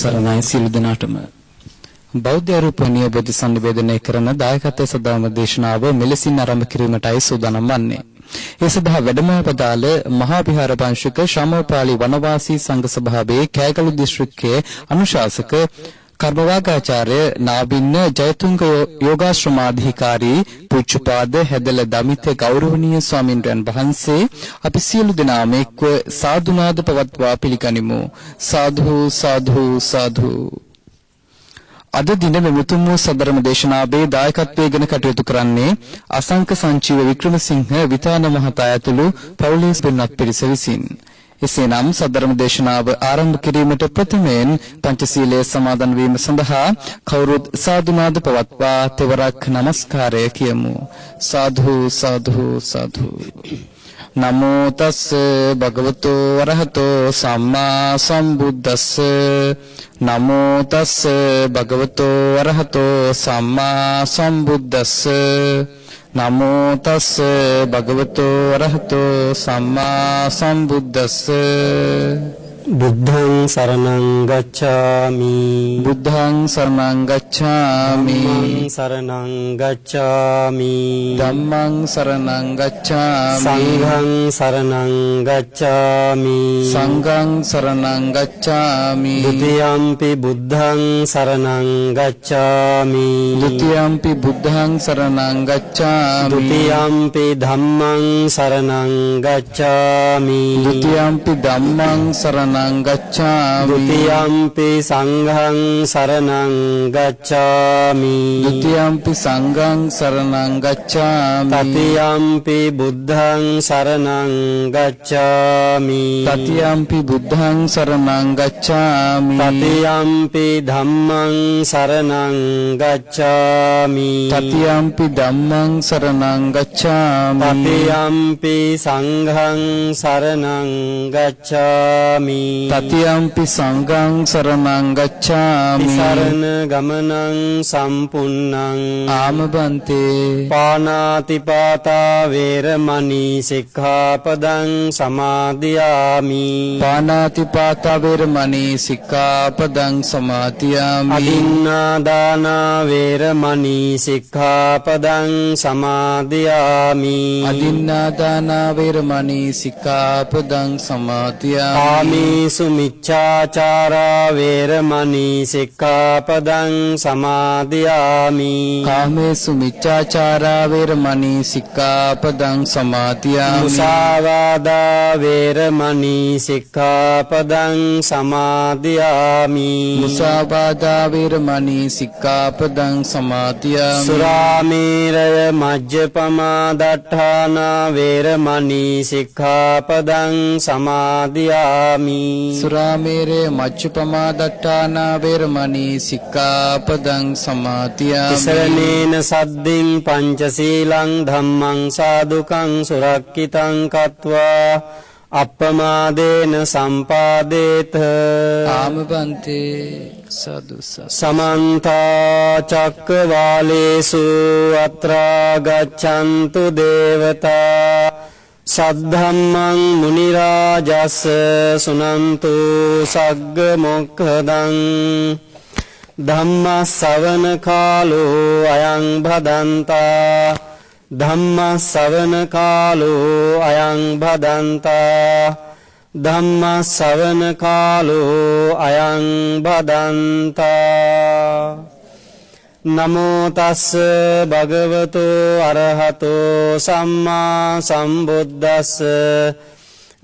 සරණයි සියලු දෙනාටම. බෞද්ධ රූපණීය බෝධි සම්නිවේදනය කරන දායකත්වයේ සදාම දේශනාව මෙලෙසින් ආරම්භ කිරීමටයි සූදානම් වන්නේ. ඒ සඳහා වැඩම පදාළ මහා විහාර වංශික ශ්‍රමපාලි වනවාසී සංඝ සභාවේ කෑගලු දිස්ත්‍රික්කයේ අනුශාසක කර්මවාගාචාර්ය නාබින්න ජයතුංග යෝගාශ්‍රමාධිකාරී පූජ්‍යපාද හැදල දමිත ගෞරවනීය ස්වාමින්වයන් වහන්සේ අපි සියලු දෙනාම එක්ව සාදුනාද පවත්වා පිළිගනිමු. සාදු සාදු සාදු. අද දින මෙතුම් වූ සදරම දේශනාවේ දායකත්වයෙන් කටයුතු කරන්නේ අසංක සංචීව වික්‍රමසිංහ විතාන මහතා ඇතුළු පවුලේ පින්වත් පිරිස විසින්. එසේනම් සදරම දේශනාව ආරම්භ කිරීමට ප්‍රථමයෙන් පංචශීලයේ සමාදන් වීම සඳහා කවුරුත් සාදුනාද පවත්වා තෙවරක් නමස්කාරය කියමු. සාදු සාදු සාදු. නමෝ තස් භගවතු වරහතෝ සම්මා සම්බුද්දස්ස. නමෝ තස් භගවතු වරහතෝ සම්මා සම්බුද්දස්ස. නමෝ තස් භගවතු වරහතෝ සම්මා සම්බුද්දස්ස. බුද්ධං සරණං ගච්ඡාමි. බුද්ධං සරණං ගච්ඡාමි. ධම්මං සරණං ගච්ඡාමි. ධම්මං සරණං ගච්ඡාමි. සංඝං සරණං ගච්ඡාමි. සංඝං සරණං ගච්ඡාමි. ဒ ුතියම්පි බුද්ධං සරණං ගච්ඡාමි. ဒ ුතියම්පි බුද්ධං සරණං ගච්ඡාමි. ဒ ුතියම්පි ධම්මං සරණං ගච්ඡාමි. ဒ ුතියම්පි ධම්මං සරණං ගච්ඡාමි. ဒ ුතියම්පි සංඝං සරණං ගච්ඡාමි. ဒ ුතියම්පි සංඝං සරණං ගච්ඡාමි. තතියම්පි බුද්ධං සරණං ගච්ඡාමි. තතියම්පි බුද්ධං සරණං ගච්ඡාමි. තතියම්පි ධම්මං සරණං ගච්ඡාමි. තතියම්පි ධම්මං සරණං ගච්ඡාමි. තතියම්පි සංඝං සරණං ගච්ඡාමි. තතියම්පි සංඝං සරණං ගච්ඡාමි. සරණ ගමනං සම්පුන්නං ආමබන්තේ. පාණාතිපාතා වේරමණී සික්ඛාපදං සමාදියාමි. පාණාතිපාතා වේරමණී සික්ඛාපදං සමාදියාමි. අදින්නාදාන වේරමණී සික්ඛාපදං සමාදියාමි. අදින්නාදාන වේරමණී සික්ඛාපදං සමාදියාමි. කාමේසු මිච්ඡාචාරා වේරමණී සික්ඛාපදං සමාදියාමි. කාමේසු මිච්ඡාචාරා වේරමණී සික්ඛාපදං සමාදියාමි. මුසාවාදා වේරමණී සික්ඛාපදං සමාදියාමි. මුසාවාදා වේරමණී සික්ඛාපදං සමාදියාමි. සුරාමේරය මජ්ජපමා දට්ඨානා වේරමණී සික්ඛාපදං සමාදියාමි. සුරාමේරේ මච්චුපමා දට්ඨානා වේරමණී සික්ඛාපදං සමාදියාමි. තිසරණේන සද්දින් පංචශීලං ධම්මං සාදුකං සුරක්ඛිතං කତ୍වා අප්පමාදේන සම්පාදේත. ආමබන්තේ. සාදු සමන්ත චක්කවාලේසු අත්‍රා ගච්ඡන්තු දේවතා සද්ධම්මං මුනි රාජස් සුනන්තු සග්ග මොක්ඛදං ධම්ම ශ්‍රවණ කාලෝ අයං භදන්තා. ධම්ම ශ්‍රවණ කාලෝ අයං භදන්තා. ධම්ම ශ්‍රවණ කාලෝ අයං භදන්තා. නමෝ තස් භගවතු අරහතෝ සම්මා සම්බුද්දස්ස.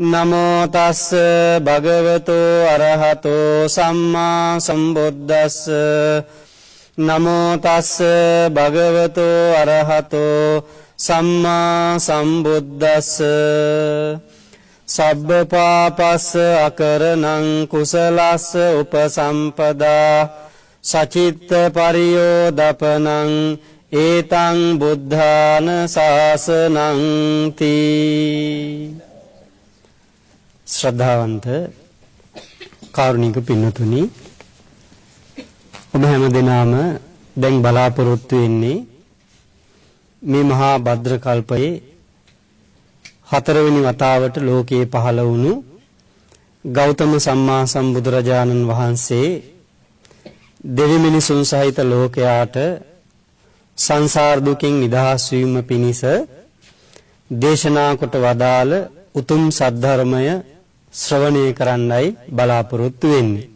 නමෝ තස් භගවතු අරහතෝ සම්මා සම්බුද්දස්ස. නමෝ තස් භගවතු අරහතෝ සම්මා සම්බුද්දස්ස. සබ්බ පාපස්ස අකරණං කුසලස්ස උපසම්පදා සචිත්ත පරියෝදපනං ඒතං බුද්ධාන ශාසනං තී. ශ්‍රද්ධාවන්ත කාරුණික පින්නතුනි, ඔබ හැම දිනම දැන් බලාපොරොත්තු වෙන්නේ මේ මහා භද්‍ර කල්පයේ හතරවෙනි වතාවට ලෝකයේ පහළ වුණු ගෞතම සම්මා සම්බුදුරජාණන් වහන්සේ දෙවි මිනිසුන් සහිත ලෝකයාට සංසාර දුකින් නිදහස් වීම පිණිස දේශනා කොට වදාළ උතුම් සද්ධර්මය ශ්‍රවණය කරන්නයි බලාපොරොත්තු වෙන්නේ.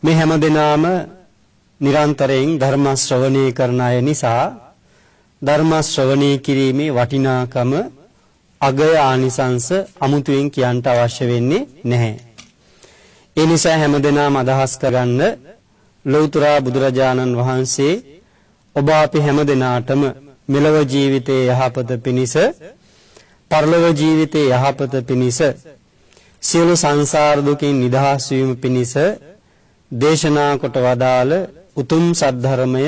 මේ හැම දිනම නිරන්තරයෙන් ධර්ම ශ්‍රවණය කරන අය නිසා ධර්ම ශ්‍රවණය කිරීමේ වටිනාකම අගය ආනිසංස අමුතුවෙන් කියන්න අවශ්‍ය වෙන්නේ නැහැ. ඒ නිසා හැම දිනම අදහස් කරගන්න ලෞතර බුදුරජාණන් වහන්සේ ඔබ අපි හැම දිනාටම මෙලව ජීවිතයේ යහපත පිණිස පරලොව ජීවිතයේ යහපත පිණිස සියලු සංසාර දුකින් නිදහස් වීම පිණිස දේශනා කොට වදාළ උතුම් සද්ධර්මය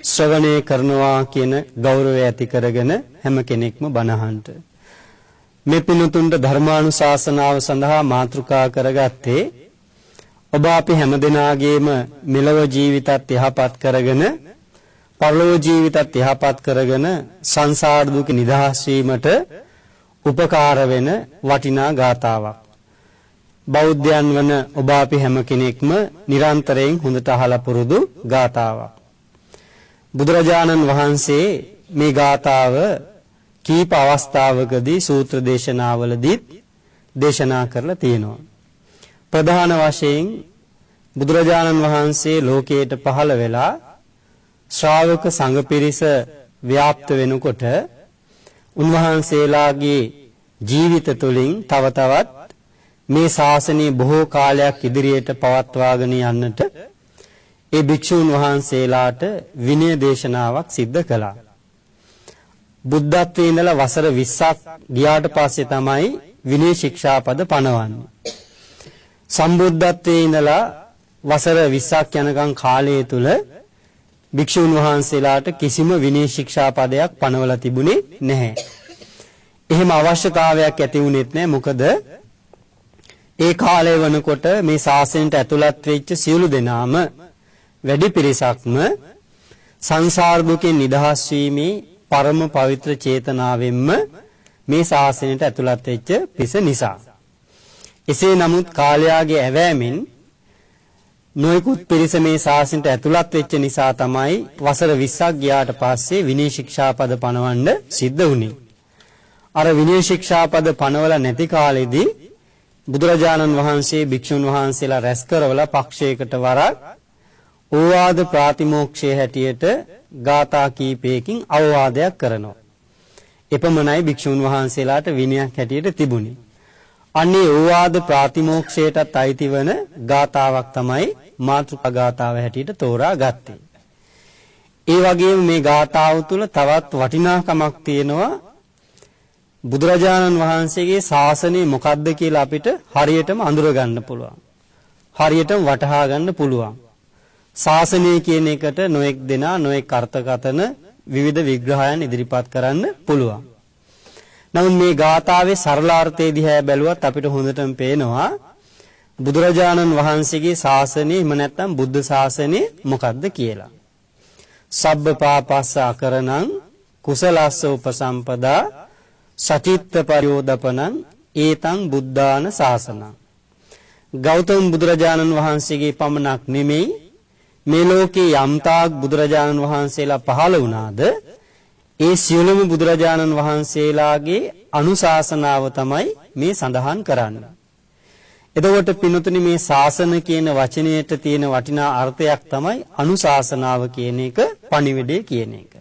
ශ්‍රවණය කරනවා කියන ගෞරවය ඇති කරගෙන හැම කෙනෙක්ම බණ අහන්නට මේ පින්තුන්ට ධර්මානුශාසනාව සඳහා මාතෘකා කරගත්තේ ඔබ අපි හැම දිනාගේම මෙලව ජීවිතත් යහපත් කරගෙන පරලොව ජීවිතත් යහපත් කරගෙන සංසාර දුක නිදහස් වීමට උපකාර වෙන වටිනා ගාථාවක්. බෞද්ධයන් වන ඔබ අපි හැම කෙනෙක්ම නිරන්තරයෙන් හොඳට අහලා පුරුදු ගාථාවක්. බුදුරජාණන් වහන්සේ මේ ගාථාව කීප අවස්ථාවකදී සූත්‍ර දේශනාවලදී දේශනා කරලා තියෙනවා. ප්‍රධාන වශයෙන් බුදුරජාණන් වහන්සේ ලෝකයට පහළ වෙලා ශ්‍රාවක සංඝ පිරිස ව්‍යාප්ත වෙනකොට උන්වහන්සේලාගේ ජීවිත තුළින් තව තවත් මේ ශාසනය බොහෝ කාලයක් ඉදිරියට පවත්වාගෙන යන්නට ඒ භික්ෂුන් වහන්සේලාට විනය දේශනාවක් සිද්ධ කළා. බුද්ධත්වයේ ඉඳලා වසර 20ක් ගියාට පස්සේ තමයි විනය ශික්ෂාපද පනවන්නේ. සම්බුද්ධත්වයේ ඉඳලා වසර 20ක් යනකම් කාලය තුල භික්ෂුන් වහන්සේලාට කිසිම විනය ශික්ෂාපදයක් පනවලා තිබුණේ නැහැ. එහෙම අවශ්‍යතාවයක් ඇති වුණෙත් නැහැ. මොකද ඒ කාලය වෙනකොට මේ ශාසනයට ඇතුළත් වෙච්ච සියලු දෙනාම වැඩි පිරිසක්ම සංසාර දුකෙන් නිදහස් වීමේ පරම පවිත්‍ර චේතනාවෙන්ම මේ ශාසනයට ඇතුළත් වෙච්ච පිරිස නිසා. එසේ නමුත් කාලයාගේ ඇවෑමෙන් නොයෙකුත් පිරිස මේ ශාසනයට ඇතුළත් වෙච්ච නිසා තමයි වසර 20ක් ගියාට පස්සේ විනය ශික්ෂාපද පනවන්න සිද්ධ වුණේ. අර විනය ශික්ෂාපද පනවලා නැති කාලෙදී බුදුරජාණන් වහන්සේ භික්ෂුන් වහන්සේලා රැස් කරවලා පක්ෂයකට වරක් ඕවාද ප්‍රාතිමෝක්ෂයේ හැටියට ගාථා කීපයකින් අවවාදයක් කරනවා. එපමණයි භික්ෂුන් වහන්සේලාට විනයක් හැටියට තිබුණේ. අන්නේ ඕවාද ප්‍රාතිමෝක්ෂයටත් අයිති වන ගාථාවක් තමයි මාතෘකා ගාථාව හැටියට තෝරා ගත්තේ. ඒ වගේම මේ ගාථාව තුළ තවත් වටිනාකමක් තියෙනවා. බුදුරජාණන් වහන්සේගේ ශාසනය මොකක්ද කියලා අපිට හරියටම අඳුර ගන්න පුළුවන්. හරියටම වටහා ගන්න පුළුවන්. ශාසනය කියන එකට නොඑක් දෙනා නොඑක් අර්ථකථන විවිධ විග්‍රහයන් ඉදිරිපත් කරන්න පුළුවන්. නමුත් මේ ගාථාවේ සරලාර්ථය දිහා බැලුවත් අපිට හොඳටම පේනවා බුදුරජාණන් වහන්සේගේ ශාසනය එහෙම නැත්නම් බුද්ධ ශාසනය මොකක්ද කියලා. සබ්බ පාපස්ස අකරණං කුසලස්ස උපසම්පදා සචිත්ත පරියෝදපනං ඒතං බුද්ධාන ශාසනං. ගෞතම බුදුරජාණන් වහන්සේගේ පමණක් නෙමෙයි මේ ලෝකේ යම්තාක් බුදුරජාණන් වහන්සේලා පහළ වුණාද ඒ සියලුම බුදුරජාණන් වහන්සේලාගේ අනුශාසනාව තමයි මේ සඳහන් කරන්නේ. එතකොට පින්තුනි මේ ශාසන කියන වචනයට තියෙන වටිනා අර්ථයක් තමයි අනුශාසනාව කියන එක, පණිවිඩය කියන එක.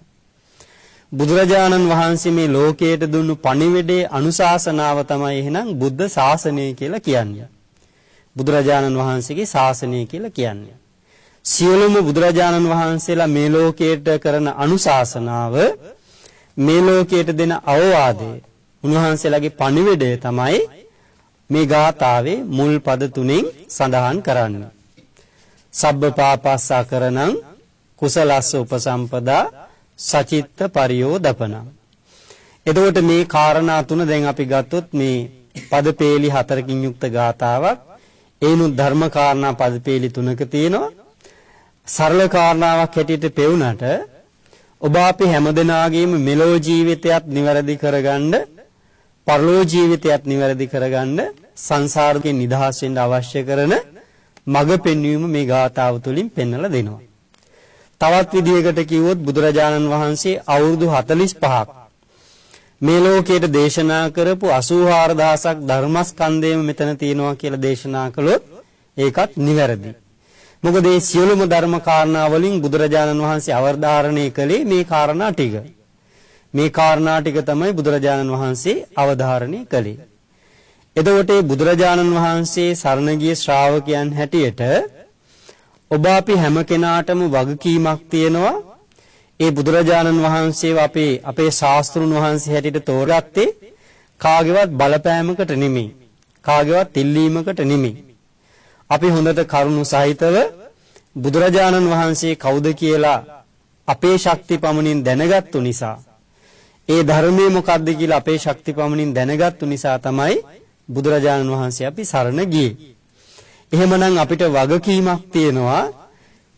බුදුරජාණන් වහන්සේ මේ ලෝකයට දුන්නු පණිවිඩයේ අනුශාසනාව තමයි එහෙනම් බුද්ධ ශාසනය කියලා කියන්නේ. බුදුරජාණන් වහන්සේගේ ශාසනය කියලා කියන්නේ. සියලුම බුදුරජාණන් වහන්සේලා මේ ලෝකයට කරන අනුශාසනාව, මේ ලෝකයට දෙන අවවාදය, උන්වහන්සේලාගේ පණිවිඩය තමයි මේ ගාථාවේ මුල් පද තුනෙන් සඳහන් කරන්නේ. සබ්බ පාපස්ස අකරණං කුසලස්ස උපසම්පදා සචිත්ත පරියෝදපනං. එතකොට මේ කාරණා තුන දැන් අපි ගත්තොත් මේ පදපේලි 4කින් යුක්ත ගාථාවක්. ඒනු ධර්ම කාරණා පදපේලි 3ක තියෙනවා. සරල කාරණාවක් හැටියට පෙවුනට ඔබ අපි හැමදෙනාගේම මෙලෝ ජීවිතයත් නිවැරදි කරගන්න, පරලෝ ජීවිතයත් නිවැරදි කරගන්න, සංසාරයෙන් නිදහස් වෙන්න අවශ්‍ය කරන මඟ පෙන්වීම මේ ගාථාව තුළින් පෙන්වලා දෙනවා. තවත් විදිහකට කිව්වොත් බුදුරජාණන් වහන්සේ අවුරුදු 45ක් මේ ලෝකයට දේශනා කරපු 84000ක් ධර්මස්කන්ධයම මෙතන තියෙනවා කියලා දේශනා කළොත් ඒකත් නිවැරදි. මොකද මේ සියලුම ධර්ම කාරණා වලින් බුදුරජාණන් වහන්සේ අවධාරණය කළේ මේ කාරණා ටික. මේ කාරණා ටික තමයි බුදුරජාණන් වහන්සේ අවධාරණය කළේ. එතකොට බුදුරජාණන් වහන්සේ සරණ ගිය ශ්‍රාවකයන් හැටියට ඔබ අපි හැම කෙනාටම වගකීමක් තියෙනවා. ඒ බුදුරජාණන් වහන්සේව අපේ ශාස්ත්‍රුන් වහන්සේ හැටියට තෝරගත්තේ කාගේවත් බලපෑමකට නෙමෙයි. කාගේවත් ඉල්ලීමකට නෙමෙයි. අපි හොඳට කරුණු සහිතව බුදුරජාණන් වහන්සේ කවුද කියලා අපේ ශක්ති පමණින් දැනගත්තු නිසා, ඒ ධර්මයේ මොකක්ද කියලා අපේ ශක්ති පමණින් දැනගත්තු නිසා තමයි බුදුරජාණන් වහන්සේ අපි සරණ ගියේ. එහෙමනම් අපිට වගකීමක් තියෙනවා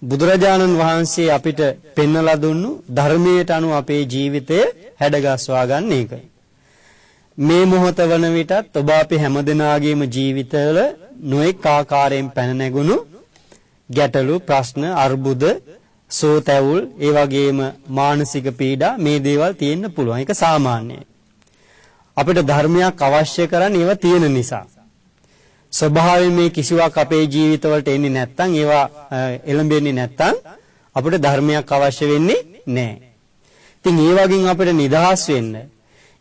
බුදුරජාණන් වහන්සේ අපිට පෙන්වලා දුන්නු ධර්මයට අනුව අපේ ජීවිතය හැඩගස්වා ගන්න එක. මේ මොහොත වන විටත් ඔබ අපි හැමදෙනාගේම ජීවිතවල නොඑක ආකාරයෙන් පැන නැගුණු ගැටලු, ප්‍රශ්න, අර්බුද, සෝතැවුල්, ඒ වගේම මානසික පීඩා මේ දේවල් තියෙන්න පුළුවන්. ඒක සාමාන්‍යයි. අපිට ධර්මයක් අවශ්‍ය කරන්නේ ඒවා තියෙන නිසා. ස්වභාවයෙන් මේ කිසිවක් අපේ ජීවිතවලට එන්නේ නැත්නම්, ඒවා එළඹෙන්නේ නැත්නම් අපිට ධර්මයක් අවශ්‍ය වෙන්නේ නැහැ. ඉතින් ඒ වගේන් අපිට නිදහස් වෙන්න,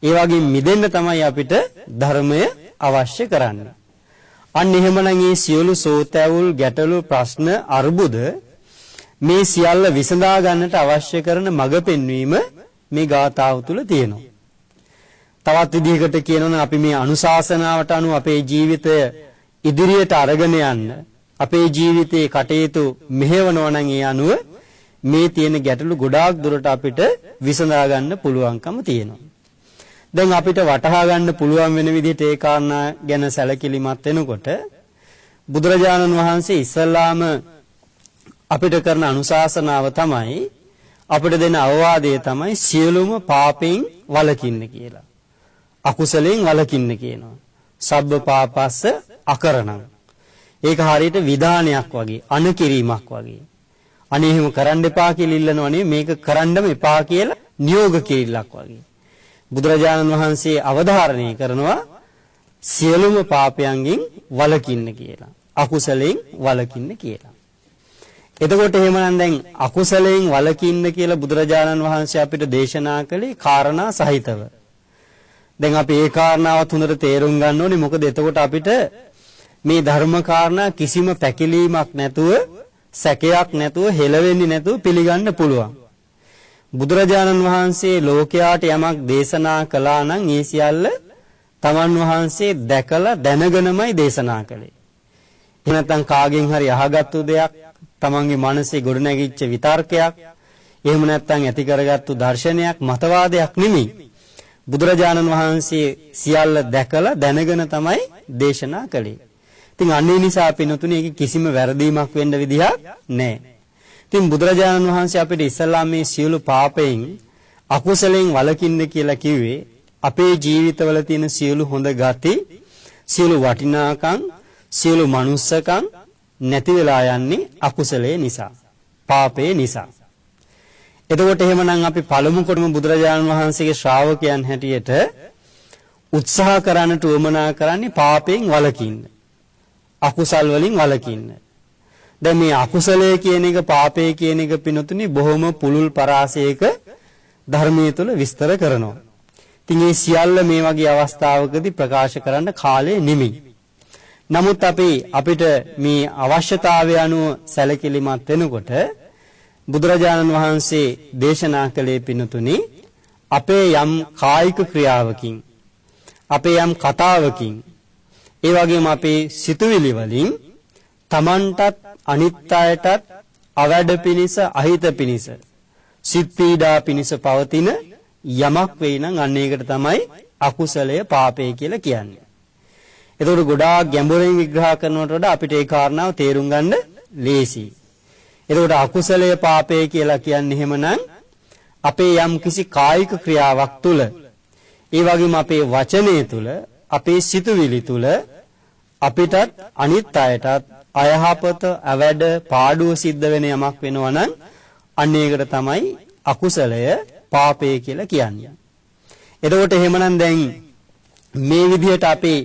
ඒ වගේන් මිදෙන්න තමයි අපිට ධර්මය අවශ්‍ය කරන්නේ. අන්න එහෙමනම් මේ සියලු සෝතැවුල්, ගැටලු, ප්‍රශ්න, අර්බුද මේ සියල්ල විසඳා ගන්නට අවශ්‍ය කරන මඟ පෙන්වීම මේ ගාථාව තුල තියෙනවා. තවත් විදිහකට කියනොනම් අපි මේ අනුශාසනාවට අනුව අපේ ජීවිතය ඉදිරියට අරගෙන යන්න, අපේ ජීවිතයේ කටයුතු මෙහෙවනවා නම් ඒ අනුව මේ තියෙන ගැටලු ගොඩාක් දුරට අපිට විසඳා ගන්න පුළුවන්කම තියෙනවා. දැන් අපිට වටහා ගන්න පුළුවන් වෙන විදිහට ඒ කාරණා ගැන සැලකිලිමත් වෙනකොට බුදුරජාණන් වහන්සේ ඉස්සල්ලාම අපිට කරන අනුශාසනාව තමයි, අපිට දෙන අවවාදය තමයි සියලුම පාපෙන් වළකින්න කියලා. අකුසලෙන් වළකින්න කියනවා. සබ්බ පාපස්ස අකරණං. ඒක හරියට විධානයක් වගේ, අනකිරීමක් වගේ. අනේ එහෙම කරන්න එපා කියලා ඉල්ලනවා නෙවෙයි, මේක කරන්නම එපා කියලා නියෝග කිරිල්ලක් වගේ. බුදුරජාණන් වහන්සේ අවධාරණය කරනවා සියලුම පාපයන්ගෙන් වළකින්න කියලා. අකුසලෙන් වළකින්න කියලා. එතකොට එහෙමනම් දැන් අකුසලයෙන් වළකින්න කියලා බුදුරජාණන් වහන්සේ අපිට දේශනා කළේ කාරණා සහිතව. දැන් අපි ඒ කාරණාවත් හොඳට තේරුම් ගන්න ඕනේ. මොකද එතකොට අපිට මේ ධර්ම කාරණා කිසිම පැකිලීමක් නැතුව, සැකයක් නැතුව, හෙළවෙන්නේ නැතුව පිළිගන්න පුළුවන්. බුදුරජාණන් වහන්සේ ලෝකයාට යමක් දේශනා කළා නම් ඒ සියල්ල තමන් වහන්සේ දැකලා දැනගෙනමයි දේශනා කළේ. එහෙම නැත්නම් කාගෙන් හරි අහගත්තු දෙයක්, තමන්ගේ මනසේ ගොඩනැගිච්ච විතර්කයක්, එහෙම නැත්නම් ඇති කරගත්තු දර්ශනයක්, මතවාදයක් නෙමෙයි. බුදුරජාණන් වහන්සේ සියල්ල දැකලා දැනගෙන තමයි දේශනා කළේ. ඉතින් අන්නේ නිසා පින්තුනේ ඒක කිසිම වැරදීමක් වෙන්න විදිහක් නැහැ. ඉතින් බුදුරජාණන් වහන්සේ අපිට ඉස්සල්ලාම මේ සියලු පාපයෙන්, අකුසලයෙන් වළකින්න කියලා කිව්වේ අපේ ජීවිතවල තියෙන සියලු හොඳ ගති, සියලු වටිනාකම්, සියලු මනුස්සකම් නැති වෙලා යන්නේ අකුසලයේ නිසා, පාපයේ නිසා. එතකොට එහෙමනම් අපි පළමු කොටම බුදුරජාණන් වහන්සේගේ ශ්‍රාවකයන් හැටියට උත්සාහ කරන්නට උවමනා කරන්නේ පාපයෙන් වළකින්න, අකුසල් වලින් වළකින්න. දැන් මේ අකුසලය කියන එක, පාපය කියන එක පිනතුනේ බොහොම පුළුල් පරාසයක ධර්මයේ තුල විස්තර කරනවා. ඉතින් මේ සියල්ල මේ වගේ අවස්ථාවකදී ප්‍රකාශ කරන්න කාලය නිමි. නමුත් අපිට මේ අවශ්‍යතාවය අනුව සැලකිලිමත් වෙනකොට බුදුරජාණන් වහන්සේ දේශනා කළේ පිනතුනේ අපේ යම් කායික ක්‍රියාවකින්, අපේ යම් කතාවකින්, ඒ වගේම අපේ සිතුවිලි වලින් තමන්ටත් අනිත් අයටත් අවැඩ පිනිස, අහිත පිනිස, සිත් පීඩා පිනිස පවතින යමක් වෙයි නම් අන්න ඒකට තමයි අකුසලය, පාපය කියලා කියන්නේ. එතකොට ගොඩාක් ගැඹුරින් විග්‍රහ කරනවට වඩා අපිට ඒ කාරණාව තේරුම් ගන්න ලේසියි. එතකොට අකුසලය, පාපය කියලා කියන්නේ එහෙමනම් අපේ යම් කිසි කායික ක්‍රියාවක් තුල, ඒ වගේම අපේ වචනය තුල, අපේ සිතුවිලි තුල අපිටත් අනිත් අයටත් අයහපත, අවැඩ, පාඩුව සිද්ධ වෙන යමක් වෙනවා නම් අන්න ඒකට තමයි අකුසලය, පාපය කියලා කියන්නේ. එතකොට එහෙමනම් දැන් මේ විදිහට අපි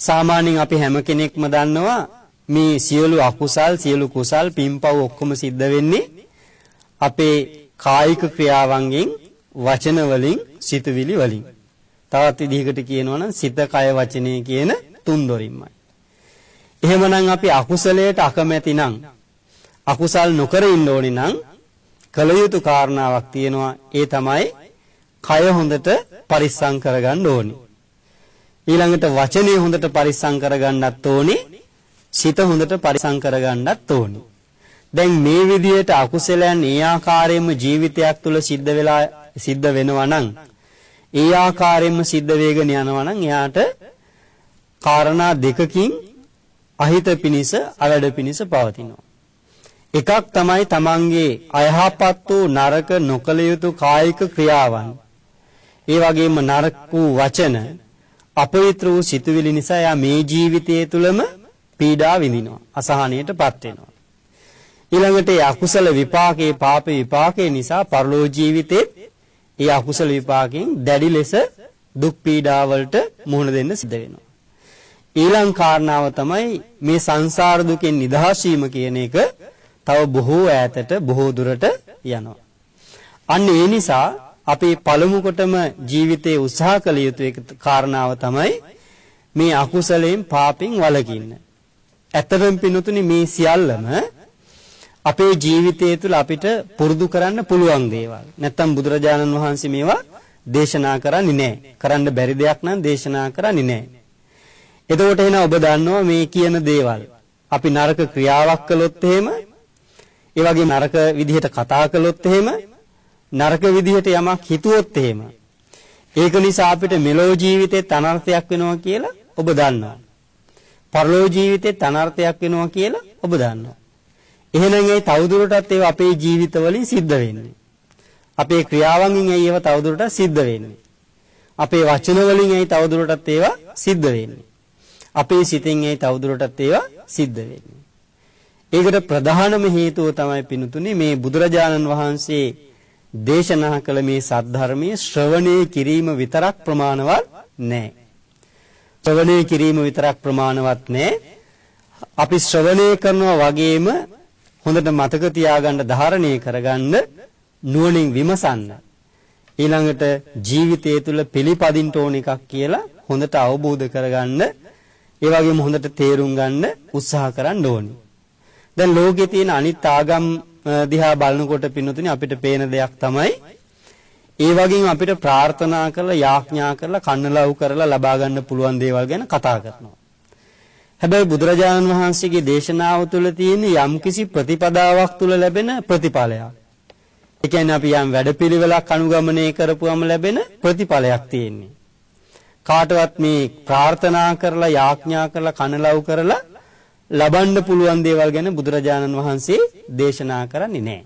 සාමාන්‍යයෙන් අපි හැම කෙනෙක්ම දන්නවා මේ සියලු අකුසල්, සියලු කුසල්, පින්පව් ඔක්කොම සිද්ධ වෙන්නේ අපේ කායික ක්‍රියාවන්ගෙන්, වචන වලින්, සිතුවිලි වලින්. තවත් විදිහකට කියනවා නම් සිත, කය, වචනය කියන තුන් දොරින්මයි. එහෙමනම් අපි අකුසලයට අකමැති නම්, අකුසල් නොකර ඉන්න ඕනේ නම් කල යුතු කාරණාවක් තියෙනවා. ඒ තමයි කය හොඳට පරිස්සම් කරගන්න ඕනේ. ඊළඟට වචනේ හොඳට පරිස්සම් කරගන්නත් ඕනේ. සිත හොඳට පරිස්සම් කරගන්නත් ඕනේ. දැන් මේ විදිහට අකුසලයන් ඒ ආකාරයෙන්ම ජීවිතයක් තුළ සිද්ධ වෙනවා නම්, ඒ ආකාරයෙන්ම සිද්ධ වෙගෙන යනවා නම් එයාට කාරණා දෙකකින් අහිත පිනිස, අවැඩ පිනිස පවතිනවා. එකක් තමයි තමන්ගේ අයහපත් වූ නරක නොකළ යුතු කායික ක්‍රියාවන්. ඒ වගේම නරක වූ වචන, අපවිත්‍ර වූ සිතුවිලි නිසා එයා මේ ජීවිතය තුළම පීඩා විඳිනවා, අසහනයටපත් වෙනවා. ඊළඟට ඒ අකුසල විපාකේ, පාප විපාකේ නිසා පරලෝ ජීවිතේ ඒ අකුසල විපාකයෙන් දැඩි ලෙස දුක් පීඩා වලට මුහුණ දෙන්න සිද්ධ වෙනවා. ඊළඟ කාරණාව තමයි මේ සංසාර දුකෙන් නිදහස් වීම කියන එක තව බොහෝ ඈතට, බොහෝ දුරට යනවා. අන්න ඒ නිසා අපි පළමු කොටම ජීවිතේ උත්සාහ කළ යුතු එක කාරණාව තමයි මේ අකුසලයෙන්, පාපෙන් වළකින්න. ඇත්තටම පිනුතුනි මේ සියල්ලම අපේ ජීවිතය තුළ අපිට පුරුදු කරන්න පුළුවන් දේවල්. නැත්තම් බුදුරජාණන් වහන්සේ මේවා දේශනා කරන්නේ නැහැ. කරන්න බැරි දෙයක් නම් දේශනා කරන්නේ නැහැ. එතකොට එහෙනම් ඔබ දන්නවා මේ කියන දේවල්. අපි නරක ක්‍රියාවක් කළොත් එහෙම, ඒ වගේම නරක විදිහට කතා කළොත් එහෙම, නරක විදිහට යමක් හිතුවොත් එහෙම, ඒක නිසා අපිට මෙලෝ ජීවිතේ අනර්ථයක් වෙනවා කියලා ඔබ දන්නවා. පරලෝ ජීවිතේ අනර්ථයක් වෙනවා කියලා ඔබ දන්නවා. එහෙනම් ඒ තවදුරටත් ඒවා අපේ ජීවිතවලින් සිද්ධ වෙන්නේ. අපේ ක්‍රියාවන්ගෙන් ඒවා තවදුරටත් සිද්ධ වෙන්නේ. අපේ වචන වලින් ඒ තවදුරටත් ඒවා සිද්ධ වෙන්නේ. අපේ සිතෙන් ඒ තවදුරටත් ඒවා සිද්ධ වෙන්නේ. ඒකට ප්‍රධානම හේතුව තමයි පිනුතුනි මේ බුදුරජාණන් වහන්සේ දේශනා කළ මේ සද්ධර්මයේ ශ්‍රවණය කිරීම විතරක් ප්‍රමාණවත් නැහැ. ශ්‍රවණය කිරීම විතරක් ප්‍රමාණවත් නැහැ. අපි ශ්‍රවණය කරනවා වගේම හොඳට මතක තියාගන්න, ධාරණය කරගන්න, නුවණින් විමසන්න. ඊළඟට ජීවිතය තුළ පිළිපදින්න ඕන එකක් කියලා හොඳට අවබෝධ කරගන්න, ඒ වගේම හොඳට තේරුම් ගන්න උත්සාහ කරන්න ඕනේ. දැන් ලෝකේ තියෙන අනිත් ආගම් දිහා බලනකොට පින්නතුනි අපිට පේන දෙයක් තමයි ඒ වගේම අපිට ප්‍රාර්ථනා කරලා, යාඥා කරලා, කන්නලව් කරලා ලබා ගන්න පුළුවන් දේවල් ගැන කතා කරනවා. හැබැයි බුදුරජාණන් වහන්සේගේ දේශනාව තුළ තියෙන යම්කිසි ප්‍රතිපදාවක් තුළ ලැබෙන ප්‍රතිඵලයක්. ඒ කියන්නේ අපි යම් වැඩපිළිවෙලක් අනුගමනය කරපුවම ලැබෙන ප්‍රතිඵලයක් තියෙන්නේ. කාටවත් මේ ප්‍රාර්ථනා කරලා, යාඥා කරලා, කනලව් කරලා ලබන්න පුළුවන් දේවල් ගැන බුදුරජාණන් වහන්සේ දේශනා කරන්නේ නැහැ.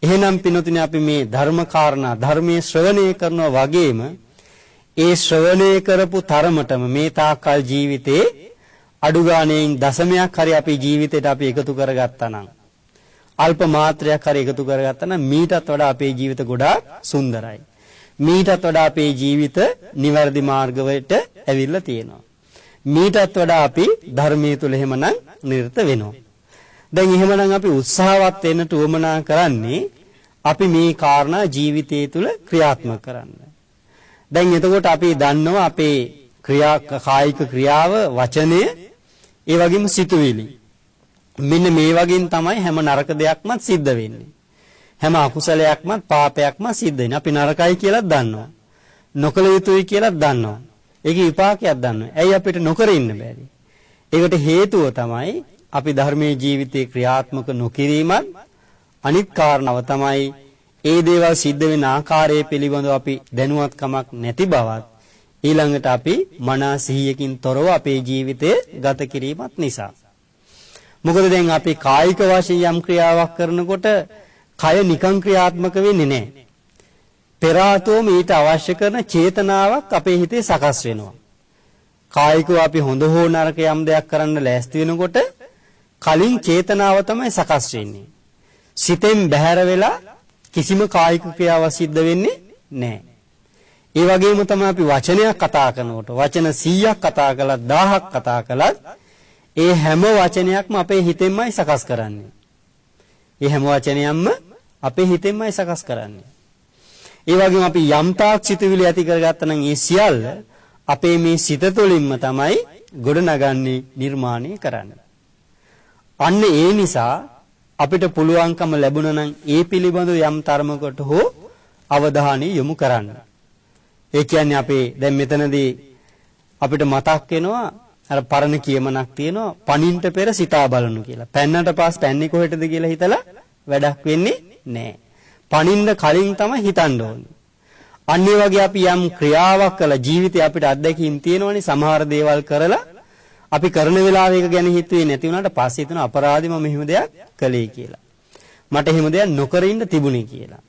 එහෙනම් පින්වතුනි අපි මේ ධර්ම කාරණා, ධර්මයේ ශ්‍රවණය කරනවා වගේම ඒ ශ්‍රවණය කරපු තරමටම මේ තාක්කල් ජීවිතේ අඩු ගානේ දශමයක් හරි අපේ ජීවිතේට අපි එකතු කරගත්තා නම්, අල්ප මාත්‍රයක් හරි එකතු කරගත්තා නම් මීටත් වඩා අපේ ජීවිත ගොඩාක් සුන්දරයි. මීටත් වඩා අපේ ජීවිත නිවැරදි මාර්ගවලට ඇවිල්ලා තියෙනවා. මීටත් වඩා අපි ධර්මයේ තුල එහෙමනම් නිරත වෙනවා. දැන් එහෙමනම් අපි උත්සාහවත් වෙන්නට උවමනා කරන්නේ අපි මේ කාරණා ජීවිතයේ තුල ක්‍රියාත්මක කරන්න. දැන් එතකොට අපි දන්නවා අපේ කායික ක්‍රියාව, වචනය, ඒ වගේම සිතුවිලි. මෙන්න මේ වගේන් තමයි හැම නරක දෙයක්මත් සිද්ධ වෙන්නේ. හැම අකුසලයක්මත්, පාපයක්මත් සිද්ධ වෙන්නේ. අපි නරකයි කියලා දන්නවා. නොකල යුතුයි කියලා දන්නවා. ඒකේ විපාකයක් දන්නවා. ඇයි අපිට නොකර ඉන්න බැරි? ඒකට හේතුව තමයි අපි ධර්මයේ ජීවිතේ ක්‍රියාත්මක නොකිරීමත්. අනිත් කාරණාව තමයි ඒ දේවල් සිද්ධ වෙන ආකාරය පිළිබඳව අපි දැනුවත්කමක් නැති බවත්. ඊළඟට අපි මනස සිහියකින් තොරව අපේ ජීවිතය ගත කිරීමත් නිසා. මොකද දැන් අපි කායික වශයෙන් යම් ක්‍රියාවක් කරනකොට කය නිකං ක්‍රියාත්මක වෙන්නේ නැහැ. පෙර ආතෝම ඊට අවශ්‍ය කරන චේතනාවක් අපේ හිතේ සකස් වෙනවා. කායිකව අපි හොඳ හෝ නරක යම් දෙයක් කරන්න ලෑස්ති වෙනකොට කලින් චේතනාව තමයි සකස් වෙන්නේ. සිතෙන් බැහැර වෙලා කිසිම කායික ක්‍රියාවක් සිද්ධ වෙන්නේ නැහැ. ඒ වගේම තමයි අපි වචනයක් කතා කරනකොට වචන 100ක් කතා කළත් 1000ක් කතා කළත් ඒ හැම වචනයක්ම අපේ හිතෙන්මයි සකස් කරන්නේ. ඒ හැම වචනයක්ම අපේ හිතෙන්මයි සකස් කරන්නේ. ඒ වගේම අපි යම් තාක් සිතුවිලි ඇති කරගත්තා නම් ඒ සියල්ල අපේ මේ සිත තුළින්ම තමයි ගොඩනගන්නේ නිර්මාණය කරන්නේ. අන්න ඒ නිසා අපිට පුළුවන්කම ලැබුණා නම් ඒ පිළිබඳව යම් තරමකට හෝ අවධානය යොමු කරන්න. ඒ කියන්නේ අපි දැන් මෙතනදී අපිට මතක් වෙනවා අර පරණ කියමනක් තියෙනවා පණින්ට පෙර සිතා බලනු කියලා. පැන්නට පස්සේ පැන්නේ කොහෙටද කියලා හිතලා වැඩක් වෙන්නේ නැහැ. පණින්න කලින් තමයි හිතන්න ඕනේ. අන්න ඒ වගේ අපි යම් ක්‍රියාවක් කළා ජීවිතේ අපිට අත්දැකීම් තියෙනවනේ සමහර දේවල් කරලා අපි කරන වෙලාවෙ එක ගැන හිතුවේ නැති වුණාට පස්සේ හිතන අපරාධෙ මම මෙහෙම දෙයක් කළේ කියලා. මට එහෙම දෙයක් නොකර ඉන්න තිබුණේ කියලා.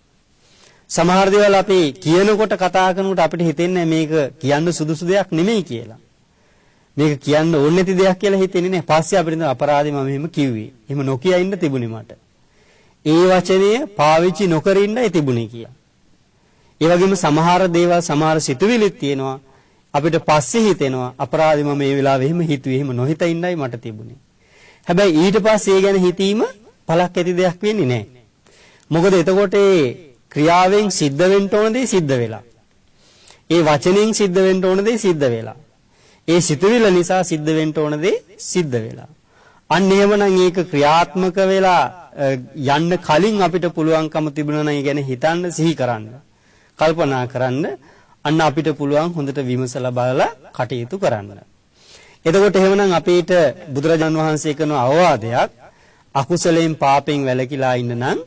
සමහර දේවල් අපි කියනකොට කතා කරනකොට අපිට හිතෙන්නේ මේක කියන්න සුදුසු දෙයක් නෙමෙයි කියලා. මේක කියන්න ඕනේ නැති දෙයක් කියලා හිතෙන්නේ නැහැ. පස්සේ අපිට අපරාධෙ මම මෙහෙම කිව්වේ. එහෙම නොකිය ඉන්න තිබුණේ මට. ඒ වචනය පාවිච්චි නොකර ඉන්නයි තිබුණේ කියලා. ඒ වගේම සමහර දේවල් සමහර සිතුවිලිත් තියෙනවා අපිට පස්සේ හිතෙනවා අපරාධෙ මම මේ වෙලාවෙ එහෙම හිතුවේ එහෙම නොහිත ඉන්නයි මට තිබුණේ. හැබැයි ඊට පස්සේ ඒ ගැන හිතීම පළක් ඇති දෙයක් වෙන්නේ නැහැ. මොකද එතකොට ඒ ක්‍රියාවෙන් සිද්ධ වෙන්න ඕන දේ සිද්ධ වෙලා. ඒ වචනෙන් සිද්ධ වෙන්න ඕන දේ සිද්ධ වෙලා. ඒ සිතුවිල්ල නිසා සිද්ධ වෙන්න ඕන දේ සිද්ධ වෙලා. අන්න එහෙමනම් ඒක ක්‍රියාත්මක වෙලා යන්න කලින් අපිට පුළුවන්කම තිබුණා නම් ඒ ගැන හිතන්න සිහි කරන්න. කල්පනා කරන්න අන්න අපිට පුළුවන් හොඳට විමසලා බලලා කටයුතු කරන්න. එතකොට එහෙමනම් අපිට බුදුරජාණන් වහන්සේ කරන අවවාදයක් අකුසලයෙන් පාපයෙන් වැළකීලා ඉන්න නම්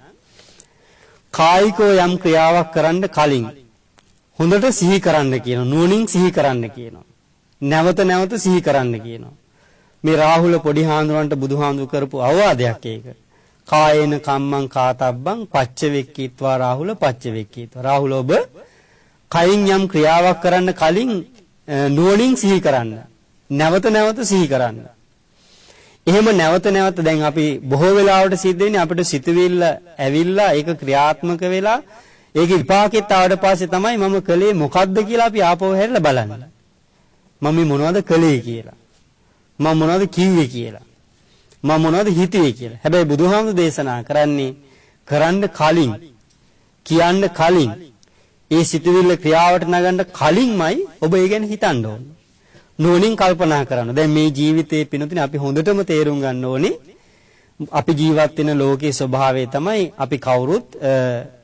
කායිකව යම් ක්‍රියාවක් කරන්න කලින් හොඳට සිහි කරන්න කියනවා. නුවණින් සිහි කරන්න කියනවා. නැවත නැවත සිහි කරන්න කියනවා. මේ රාහුල පොඩි හාමුදුරන්ට බුදුහාමුදුරු කරපු අවවාදයක් ඒක. කායේන කම්මං කාතබ්බං පච්චවෙක්කීත්වා රාහුල පච්චවෙක්කීත්වා. රාහුල ඔබ කයින් යම් ක්‍රියාවක් කරන්න කලින් නුවණින් සිහි කරන්න. නැවත නැවත සිහි කරන්න. එහෙම නැවත නැවත දැන් අපි බොහෝ වෙලාවට සිද්ධ වෙන්නේ අපිට සිතුවිල්ල ඇවිල්ලා ඒක ක්‍රියාත්මක වෙලා ඒකේ විපාකෙත් ආවට පස්සේ තමයි මම කළේ මොකද්ද කියලා අපි ආපහු හැරිලා බලන්න. මම මොනවද කළේ කියලා. මම මොනවද කිව්වේ කියලා. මම මොනවද හිතුවේ කියලා. හැබැයි බුදුහාමුදුරු දේශනා කරන්නේ කරන්න කලින් කියන්න කලින් ඒ සිතුවිල්ල ක්‍රියාවට නගන්න කලින්මයි ඔබ ඒ ගැන හිතන්න ඕනේ. නුවණින් කල්පනා කරන්න. දැන් මේ ජීවිතේ පිනුතිනේ අපි හොඳටම තේරුම් ගන්න ඕනේ. අපි ජීවත් වෙන ලෝකයේ ස්වභාවය තමයි අපි කවුරුත්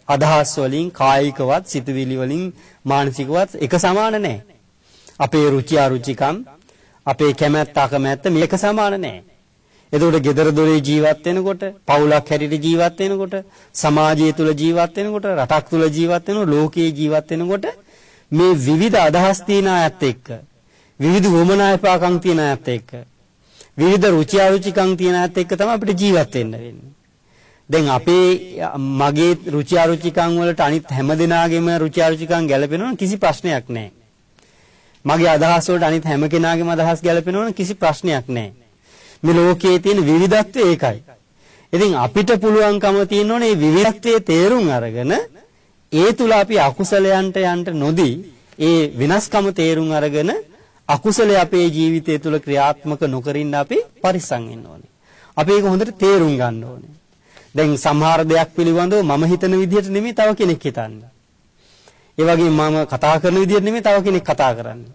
අදහස් වලින් කායිකවත් සිතුවිලි වලින් මානසිකවත් එක සමාන නැහැ. අපේ රුචි අරුචිකම් අපේ කැමැත්ත අකමැත්ත මේක සමාන නැහැ. එතකොට gedara dore ජීවත් වෙනකොට පවුලක් හැටියට ජීවත් වෙනකොට සමාජය තුල ජීවත් වෙනකොට රටක් තුල ජීවත් වෙනකොට ලෝකයේ ජීවත් වෙනකොට මේ විවිධ අදහස් තියෙන අයත් එක්ක විවිධ වමනායපාකම් තියෙන අයත් එක්ක විවිධ රුචි අරුචිකම් තියෙන අයත් එක්ක තමයි අපිට ජීවත් වෙන්න වෙන්නේ. දැන් අපේ මගේ රුචි අරුචිකම් වලට අනිත් හැම දෙනාගේම රුචි අරුචිකම් ගැලපෙනවා කිසි ප්‍රශ්නයක් නැහැ. මගේ අදහස් වලට අනිත් හැම කෙනාගේම අදහස් ගැලපෙනවා කිසි ප්‍රශ්නයක් නැහැ. මේ ලෝකයේ තියෙන විවිධත්වය ඒකයි. ඉතින් අපිට පුළුවන්කම තියෙනෝනේ මේ විවිධත්වයේ තේරුම් අරගෙන ඒ තුල අපි අකුසලයන්ට යන්න නොදී ඒ විනාශකම තේරුම් අරගෙන අකුසලයේ අපේ ජීවිතය තුල ක්‍රියාත්මක නොකරින්න අපි පරිස්සම් වෙන්න ඕනේ. අපි ඒක හොඳට තේරුම් ගන්න ඕනේ. දැන් සමහර දෙයක් පිළිබඳව මම හිතන විදිහට නෙමෙයි තව කෙනෙක් හිතන්නේ. ඒ වගේම මම කතා කරන විදිහට නෙමෙයි තව කෙනෙක් කතා කරන්නේ.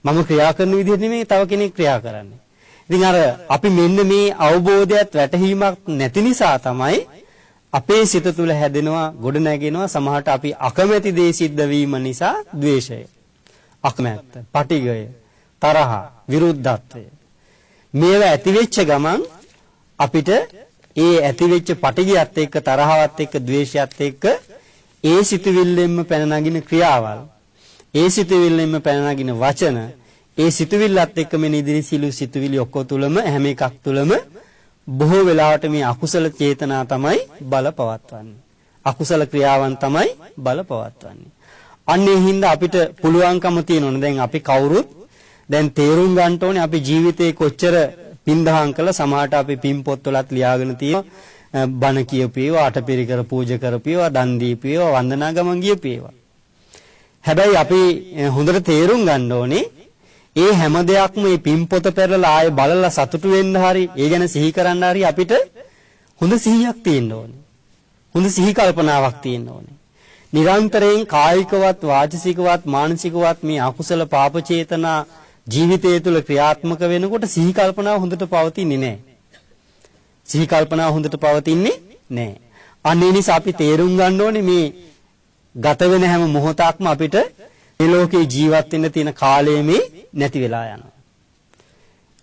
මම ක්‍රියා කරන විදිහට නෙමෙයි තව කෙනෙක් ක්‍රියා කරන්නේ. ඉතින් අර අපි මෙන්න මේ අවබෝධයත් වැටහීමක් නැති නිසා තමයි අපේ සිත තුළ හැදෙනවා ගොඩ නැගෙනවා සමහරට අපි අකමැති දේ සිද්ධ වීම නිසා ද්වේෂය අකමැත්ත පටිඝය තරහ විරුද්ධත්වය මේවා ඇති වෙච්ච ගමන් අපිට ඒ ඇති වෙච්ච පටිඝයත් එක්ක තරහවත් එක්ක ද්වේෂයත් එක්ක ඒ සිතුවිල්ලෙන්ම පැන නගින ක්‍රියාවල් ඒ සිතුවිල්ලෙන්ම පැන නගින වචන ඒ සිතුවිල්ලත් එක්ක මේ ඉදිරි සිළු සිතුවිලි ඔක්කො තුලම හැම එකක් තුලම බොහෝ වෙලාවට මේ අකුසල චේතනා තමයි බලපවත්වන්නේ. අකුසල ක්‍රියාවන් තමයි බලපවත්වන්නේ. අන්නේ හින්දා අපිට පුළුවන්කම තියෙනවනේ දැන් අපි කවුරුත් දැන් තේරුම් ගන්න ඕනේ අපි ජීවිතේ කොච්චර පින්දහම් කළ සමාහට අපි පින් පොත්වලත් ලියාගෙන තියෙන බණ කියපේවා, අටපිරිකර පූජා කරපේවා, දන් දීපේවා, වන්දනා ගමන් ගියපේවා. හැබැයි අපි හොඳට තේරුම් ගන්න ඕනේ ඒ හැම දෙයක්ම මේ පින් පොත පෙරලා ආයේ බලලා සතුටු වෙන්න හරි ඒ ගැන සිහි කරන්න හරි අපිට හොඳ සිහියක් තියෙන්න ඕනේ. හොඳ සිහි කල්පනාවක් තියෙන්න ඕනේ. නිරන්තරයෙන් කායිකවත් වාචිකවත් මානසිකවත් මේ අකුසල පාප චේතනා ජීවිතය තුළ ක්‍රියාත්මක වෙනකොට සිහි කල්පනාව හොඳට පවතින්නේ නැහැ. සිහි කල්පනාව හොඳට පවතින්නේ නැහැ. අන්න ඒ නිසා අපි තේරුම් ගන්න ඕනේ මේ ගත වෙන හැම මොහොතක්ම අපිට මේ ලෝකේ ජීවත් වෙන්න තියෙන කාලය මේ නැති වෙලා යනවා.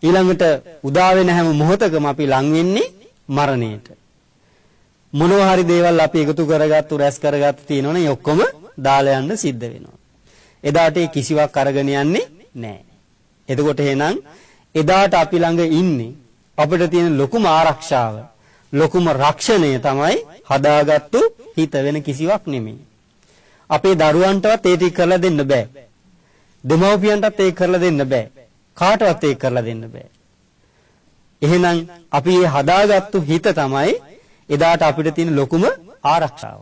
ඊළඟට උදා වෙන හැම මොහොතකම අපි ලං වෙන්නේ මරණයට. මොනවා හරි දේවල් අපි එකතු කරගත්තු රැස් කරගත්තු තියෙනවනේ ඒ ඔක්කොම දාලා යන්න සිද්ධ වෙනවා. එදාට ඒ කිසිවක් අරගෙන යන්නේ නැහැ. එතකොට එහෙනම් එදාට අපි ළඟ ඉන්නේ අපිට තියෙන ලොකුම ආරක්ෂාව, ලොකුම රක්ෂණය තමයි හදාගත්තු හිත, වෙන කිසිවක් නෙමෙයි. අපේ දරුවන්ටවත් ඒ ටික කරලා දෙන්න බෑ. දෙමව්පියන්ටත් ඒක කරලා දෙන්න බෑ. කාටවත් ඒක කරලා දෙන්න බෑ. එහෙනම් අපි මේ හදාගත්තු හිත තමයි එදාට අපිට තියෙන ලොකුම ආරක්ෂාව.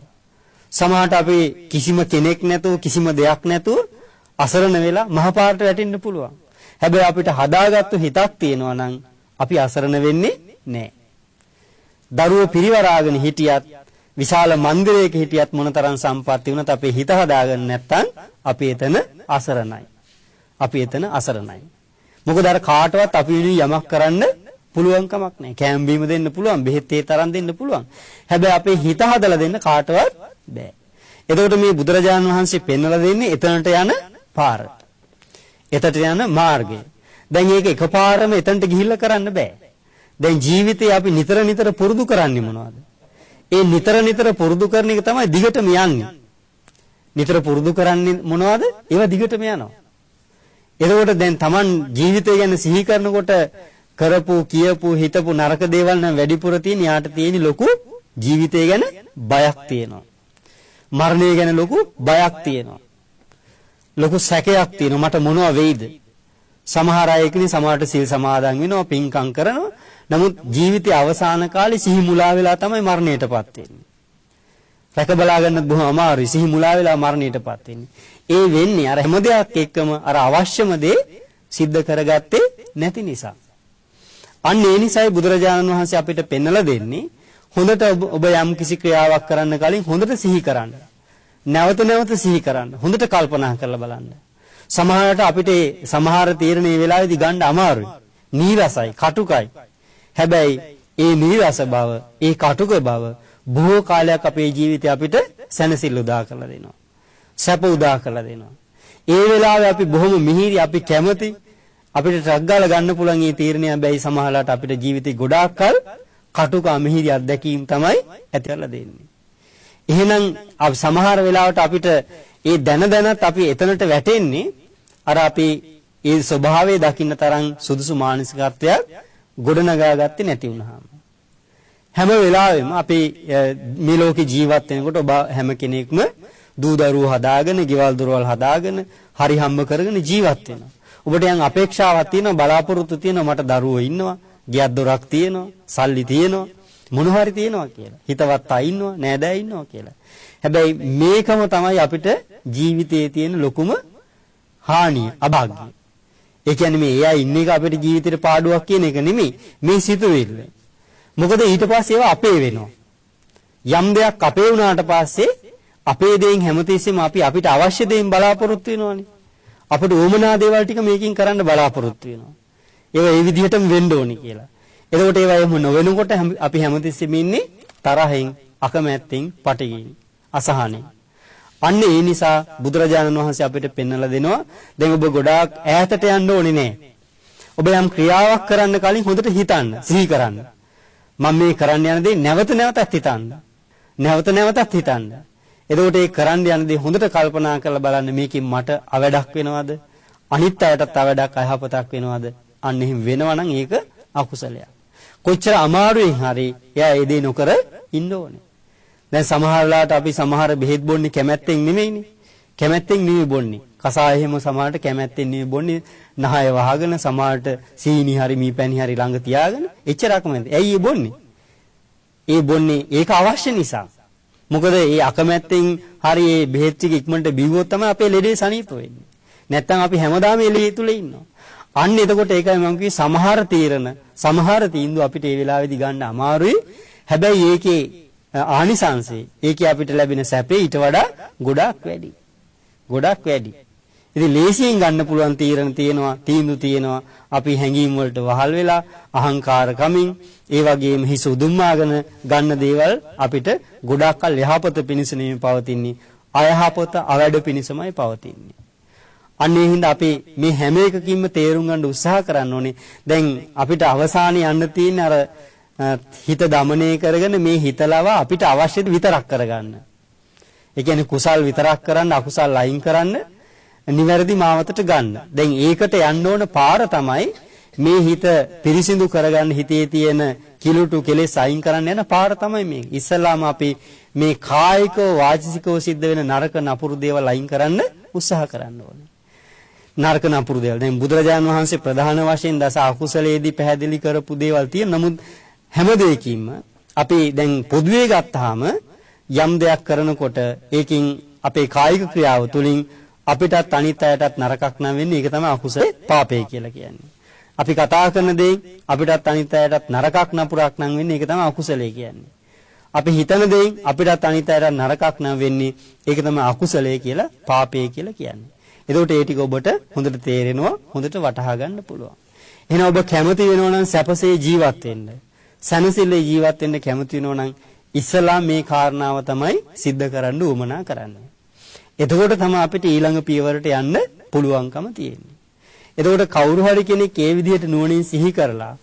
සමහරට අපි කිසිම කෙනෙක් නැතුව කිසිම දෙයක් නැතුව අසරණ වෙලා මහපාරට වැටෙන්න පුළුවන්. හැබැයි අපිට හදාගත්තු හිතක් තියෙනවා නම් අපි අසරණ වෙන්නේ නැහැ. දරුවෝ පිරිවරාගෙන හිටියත් විශාල මන්දිරයක හිටියත් මොනතරම් සම්පත්ති වුණත් අපේ හිත හදාගන්න නැත්නම් අපි එතන අසරණයි. අපි එතන අසරණයි. මොකද අර කාටවත් අපි යමක් කරන්න පුළුවන් කමක් නැහැ. කෑම බීම දෙන්න පුළුවන්, බෙහෙත් ඒ තරම් දෙන්න පුළුවන්. හැබැයි අපේ හිත හදලා දෙන්න කාටවත් බෑ. එතකොට මේ බුදුරජාණන් වහන්සේ පෙන්වලා දෙන්නේ එතනට යන පාර. එතට යන මාර්ගය. දැන් මේක එකපාරම එතනට ගිහිල්ලා කරන්න බෑ. දැන් ජීවිතේ අපි නිතර නිතර පුරුදු කරන්නේ මොනවද? ඒ නිතර නිතර පුරුදු කරන එක තමයි දිගටම යන්නේ. නිතර පුරුදු කරන්නේ මොනවද? ඒවා දිගටම යනවා. එතකොට දැන් Taman ජීවිතය ගැන සිහි කරනකොට කරපු, කියපු, හිතපු නරක දේවල් නම් වැඩිපුර තියෙන යාට තියෙන ලොකු ජීවිතය ගැන බයක් තියෙනවා. මරණය ගැන ලොකු බයක් තියෙනවා. ලොකු සැකයක් තියෙනවා. මට මොනවා වෙයිද? සමහර අය එකනේ සමහරට සිල් සමාදන් වෙනවා, පින්කම් කරනවා. නමුත් ජීවිතයේ අවසාන කාලේ සිහි මුලා වෙලා තමයි මරණයටපත් වෙන්නේ. රැක බලා ගන්නත් බොහොම අමාරුයි. සිහි මුලා වෙලා මරණයටපත් වෙන්නේ. ඒ වෙන්නේ අර හැම දෙයක් එක්කම අර අවශ්‍යම දේ සිද්ධ කරගත්තේ නැති නිසා. අන්න ඒ නිසායි බුදුරජාණන් වහන්සේ අපිට පෙන්වලා දෙන්නේ හොඳට ඔබ යම් කිසි ක්‍රියාවක් කරන්න කලින් හොඳට සිහි කරන්න. නැවත නැවත සිහි කරන්න. හොඳට කල්පනා කරලා බලන්න. සමහරට අපිට සමහර තීරණේ වෙලාවේදී ගන්න අමාරුයි. නීරසයි, කටුකයි. හැබැයි ඒ නීරස බව, ඒ කටුක බව බොහෝ කාලයක් අපේ ජීවිතේ අපිට සැනසෙල්ල උදා කරලා දෙනවා. සැප උදා කරලා දෙනවා. ඒ වෙලාවේ අපි බොහොම මිහිරි, අපි කැමති, අපිට ට්‍රක් ගාලා ගන්න පුළුවන් මේ තීරණය. හැබැයි සමහරලාට අපිට ජීවිතේ ගොඩාක් කල් කටුක මිහිරි අත්දැකීම් තමයි ඇති කරලා දෙන්නේ. එහෙනම් සමහර වෙලාවට අපිට ඒ දැනත් අපි එතනට වැටෙන්නේ අර අපි ඒ ස්වභාවය දකින්න තරම් සුදුසු මානසිකත්වයක් ගොඩනගා ගත්තේ නැති වුනහම. හැම වෙලාවෙම අපි මේ ලෝකේ ජීවත් වෙනකොට ඔබ හැම කෙනෙක්ම දූ දරුවෝ හදාගෙන, ගෙවල් දොරවල් හදාගෙන, හරි හම්බ කරගෙන ජීවත් වෙනවා. ඔබට යම් අපේක්ෂාවක් තියෙනවා, බලාපොරොත්තු තියෙනවා, මට දරුවෝ ඉන්නවා, ගෙයක් දොරක් තියෙනවා, සල්ලි තියෙනවා, මොන හරි තියෙනවා කියලා. හිතවත් අය ඉන්නවා, නෑදෑ ඉන්නවා කියලා. හැබැයි මේකම තමයි අපිට ජීවිතයේ තියෙන ලොකුම හානිය, අභාග්‍යය. ඒ කියන්නේ මේ එයා ඉන්න එක අපිට ජීවිතේට පාඩුවක් කියන එක නෙමෙයි, මේ සිතුවිල්ල. මොකද ඊට පස්සේ ඒවා අපේ වෙනවා. යම් දෙයක් අපේ වුණාට පස්සේ අපේ දේෙන් හැමතිස්සෙම අපි අපිට අවශ්‍ය දේෙන් බලාපොරොත්තු වෙනවානේ. අපිට ඕමනා දේවල් ටික මේකෙන් කරන්න බලාපොරොත්තු වෙනවා. ඒවා ඒ විදිහටම වෙන්න ඕනි කියලා. එතකොට ඒවා එහෙම නොවෙනකොට අපි හැමතිස්සෙම ඉන්නේ තරහෙන්, අකමැත්තෙන්, පටිගින්, අසහනෙන්. අන්න ඒ නිසා බුදුරජාණන් වහන්සේ අපිට පෙන්වලා දෙනවා දැන් ඔබ ගොඩාක් ඈතට යන්න ඕනේ නෑ. ඔබ යම් ක්‍රියාවක් කරන්න කලින් හොඳට හිතන්න, සිහි කරන්න. මම මේ කරන්න යන දේ නැවත නැවතත් හිතන්න. නැවත නැවතත් හිතන්න. එතකොට ඒ කරන්න යන දේ හොඳට කල්පනා කරලා බලන්න මේකෙන් මට අවඩක් වෙනවද? අනිත් අයටත් අවඩක් අයහපතක් වෙනවද? අන්න එහෙම වෙනවා නම් ඒක අකුසලයක්. කොච්චර අමාරුවෙන් හරි එයා ඒ දේ නොකර ඉන්න ඕනේ. දැන් සමහරලාට අපි සමහර බෙහෙත් බොන්නේ කැමැත්තෙන් නෙමෙයිනේ. කැමැත්තෙන් නෙවෙයි බොන්නේ. කසාය එහෙම සමහරට කැමැත්තෙන් නෙවෙයි බොන්නේ. නහය වහගෙන සමහරට සීනි හරි මීපැණි හරි ළඟ තියාගෙන එච්චරක්ම නැද්ද? ඇයි ඒ බොන්නේ? ඒ බොන්නේ ඒක අවශ්‍ය නිසා. මොකද ඒ අකමැත්තෙන් හරි ඒ බෙහෙත් ටික ඉක්මනට බිව්වොත් තමයි අපේ ලෙඩේ සනීප වෙන්නේ. නැත්තම් අපි හැමදාම එළිය තුල ඉන්නවා. අන්න එතකොට ඒකයි මම කිව්වේ සමහර තීරණ සමහර තීන්දුව අපිට ඒ වෙලාවේදී ගන්න අමාරුයි. හැබැයි ඒකේ ආනිසංසය ඒකේ අපිට ලැබෙන සැපේ ඊට වඩා ගොඩක් වැඩි. ගොඩක් වැඩි. ඉතින් ලේසියෙන් ගන්න පුළුවන් තීරණ තියෙනවා, තීන්දුව තියෙනවා. අපි හැඟීම් වලට වහල් වෙලා අහංකාර කමින් ඒ වගේම හිස උදුම්මාගෙන ගන්න දේවල් අපිට ගොඩක් කල් යහපත පිණිස නෙමෙයි පවතින්නේ. අයහපත අවැඩ පිණිසමයි පවතින්නේ. අන්නේ හින්දා අපි මේ හැම එකකින්ම තේරුම් ගන්න උත්සාහ කරන්න ඕනේ. දැන් අපිට අවසානයේ යන්න තියෙන අර හිත দমনය කරගෙන මේ හිතලව අපිට අවශ්‍ය විතරක් කරගන්න. ඒ කියන්නේ කුසල් විතරක් කරන්න අකුසල් අයින් කරන්න නිවැරදි මාවතට ගන්න. දැන් ඒකට යන්න ඕන පාර තමයි මේ හිත පිරිසිදු කරගන්න හිතේ තියෙන කිලුටු කෙලෙස් අයින් කරන්න යන පාර තමයි මේ. ඉස්සලාම අපි මේ කායිකව වාචිකව සිද්ධ වෙන නරක නපුරු දේවල් අයින් කරන්න උත්සාහ කරන්න ඕනේ. නරක නපුරු දේවල්. දැන් බුදුරජාණන් වහන්සේ ප්‍රධාන වශයෙන් දස අකුසලයේදී පැහැදිලි කරපු දේවල් තියෙන. නමුත් හැම දෙයකින්ම අපි දැන් පොදුවේ ගත්තාම යම් දෙයක් කරනකොට ඒකින් අපේ කායික ක්‍රියාව තුළින් අපිටත් අනිත් අයටත් නරකක් නම් වෙන්නේ. ඒක තමයි අකුසල පාපය කියලා කියන්නේ. අපි කතා කරන දේ අපිටත් අනිත් අයටත් නරකක් නපුරක් නම් වෙන්නේ. ඒක තමයි අකුසලයේ කියන්නේ. අපි හිතන දේ අපිටත් අනිත් අයටත් නරකක් නම් වෙන්නේ. ඒක තමයි අකුසලයේ කියලා පාපය කියලා කියන්නේ. එතකොට ඒ ටික ඔබට හොඳට තේරෙනවා, හොඳට වටහා ගන්න පුළුවන්. එහෙනම් ඔබ කැමති වෙනවා නම් සැපසේ ජීවත් වෙන්න. සනසිල්ලේ ජීවත් වෙන්න කැමති වෙනවා නම් ඉස්සලා මේ කාරණාව තමයි सिद्ध කරන්න උවමනා කරන්නේ. එතකොට තමයි අපිට ඊළඟ පියවරට යන්න පුළුවන්කම තියෙන්නේ. එතකොට කවුරු හරි කෙනෙක් ඒ විදිහට නුවණින් සිහි කරලා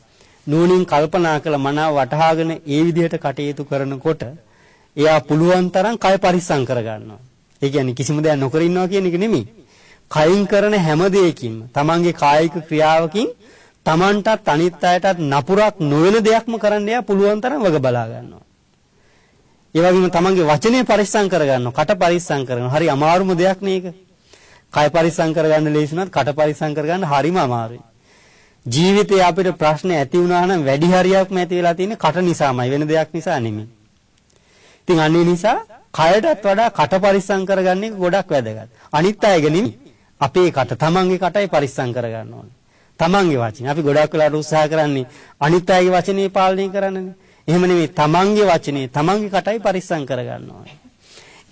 නුවණින් කල්පනා කළ මනාව වටහාගෙන ඒ විදිහට කටයුතු කරනකොට එයා පුළුවන් තරම් කය පරිස්සම් කරගන්නවා. ඒ කියන්නේ කිසිම දෙයක් නොකර ඉන්නවා කියන එක නෙමෙයි. කයින් කරන හැම දෙයකින්ම තමන්ගේ කායික ක්‍රියාවකින් තමන්ටත් අනිත් අයටත් නපුරක් නොවන දෙයක්ම කරන්න එයා පුළුවන් තරම් වග බලා ගන්නවා. ඒ වගේම තමන්ගේ වචනේ පරිස්සම් කරගන්නවා, කට පරිස්සම් කරනවා. හරි අමාරුම දෙයක් නේක. කය පරිස්සම් කරගන්න ලේසි නත් කට පරිස්සම් කරගන්න හරිම අමාරුයි. ජීවිතේ අපිට ප්‍රශ්න ඇති වුණා නම් වැඩි හරියක්ම ඇති වෙලා තියෙන්නේ කට නිසාමයි, වෙන දෙයක් නිසා නෙමෙයි. ඉතින් අනේ නිසා කයටත් වඩා කට පරිස්සම් කරගන්න එක ගොඩක් වැදගත්. අනිත් අයගේ නෙමෙයි. අපේ කට තමන්ගේ කටයි පරිස්සම් කරගන්න ඕනේ. තමන්ගේ වචනේ. අපි ගොඩක් වෙලාවට උත්සාහ කරන්නේ අනිත් අයගේ වචනේ පාලනය කරන්නනේ. එහෙම නෙමෙයි, තමන්ගේ වචනේ තමන්ගේ කටයි පරිස්සම් කරගන්න ඕනේ.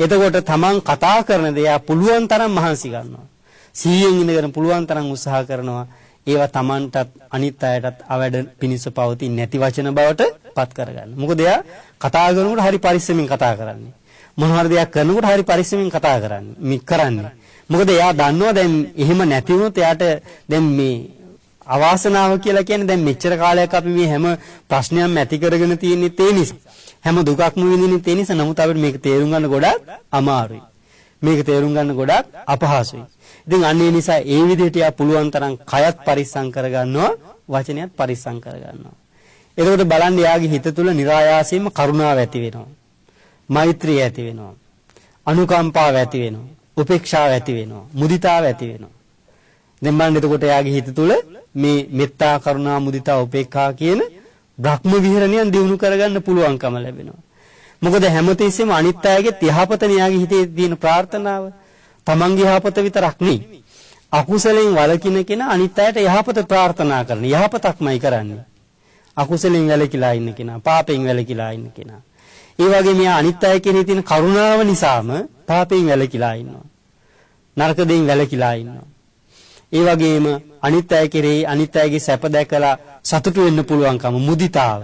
එතකොට තමන් කතා කරන දේ පුළුවන් තරම් මහන්සි ගන්නවා. 100න් ඉඳගෙන පුළුවන් තරම් උත්සාහ කරනවා. ඒවා තමන්ටත් අනිත් අයටත් අවැඩ පිනිස පවතින්නේ නැති වචන බවට පත් කරගන්න. මොකද එයා කතා කරනකොට හරි පරිස්සමින් කතා කරන්නේ. මොනවා හරි දෙයක් කරනකොට හරි පරිස්සමින් කතා කරන්නේ. මොකද එයා දන්නවා දැන් එහෙම නැති වුණොත් එයාට දැන් මේ අවාසනාව කියලා කියන්නේ දැන් මෙච්චර කාලයක් අපි මේ හැම ප්‍රශ්නයක්ම ඇති කරගෙන තියෙන්නේ ඒ නිසා. හැම දුකක්ම විඳින්නේ ඒ නිසා. නමුත් අපිට මේක තේරුම් ගන්න ගොඩක් අමාරුයි. මේක තේරුම් ගන්න ගොඩක් අපහසුයි. ඉතින් අන්න ඒ නිසා ඒ විදිහට යා පුළුවන් තරම් කයත් පරිස්සම් කරගන්නවා, වචනයත් පරිස්සම් කරගන්නවා. එතකොට බලන්න යාගේ හිත තුළ નિરાයාසයෙන්ම කරුණාව ඇති වෙනවා. මෛත්‍රිය ඇති වෙනවා. අනුකම්පාව ඇති වෙනවා. උපේක්ෂාව ඇති වෙනවා. මුදිතාව ඇති වෙනවා. දැන් බලන්න එතකොට යාගේ හිත තුළ මේ මෙත්තා, කරුණා, මුදිතා, උපේක්ඛා කියන බ්‍රහ්ම විහරණයන් දිනු කරගන්න පුළුවන්කම ලැබෙනවා. මොකද හැමතිස්සෙම අනිත් අයගේ යහපත න්යාගේ හිතේ තියෙන ප්‍රාර්ථනාව තමන්ගේ යහපත විතරක් නෙවෙයි. අකුසලෙන් වළකින කෙනා අනිත් අයට යහපත ප්‍රාර්ථනා කරන යහපතක්මයි කරන්නේ. අකුසලෙන් වැළකීලා ඉන්න කෙනා, පාපෙන් වැළකීලා ඉන්න කෙනා. ඒ වගේ මෙයා අනිත් අය කෙරෙහි තියෙන කරුණාව නිසාම පාපෙන් වැළකීලා ඉන්නවා. නරක දෙයින් වැළකීලා ඉන්නවා. ඒ වගේම අනිත් අය කෙරෙහි අනිත් අයගේ සැප දැකලා සතුටු වෙන්න පුළුවන්කම, මුදිතාව.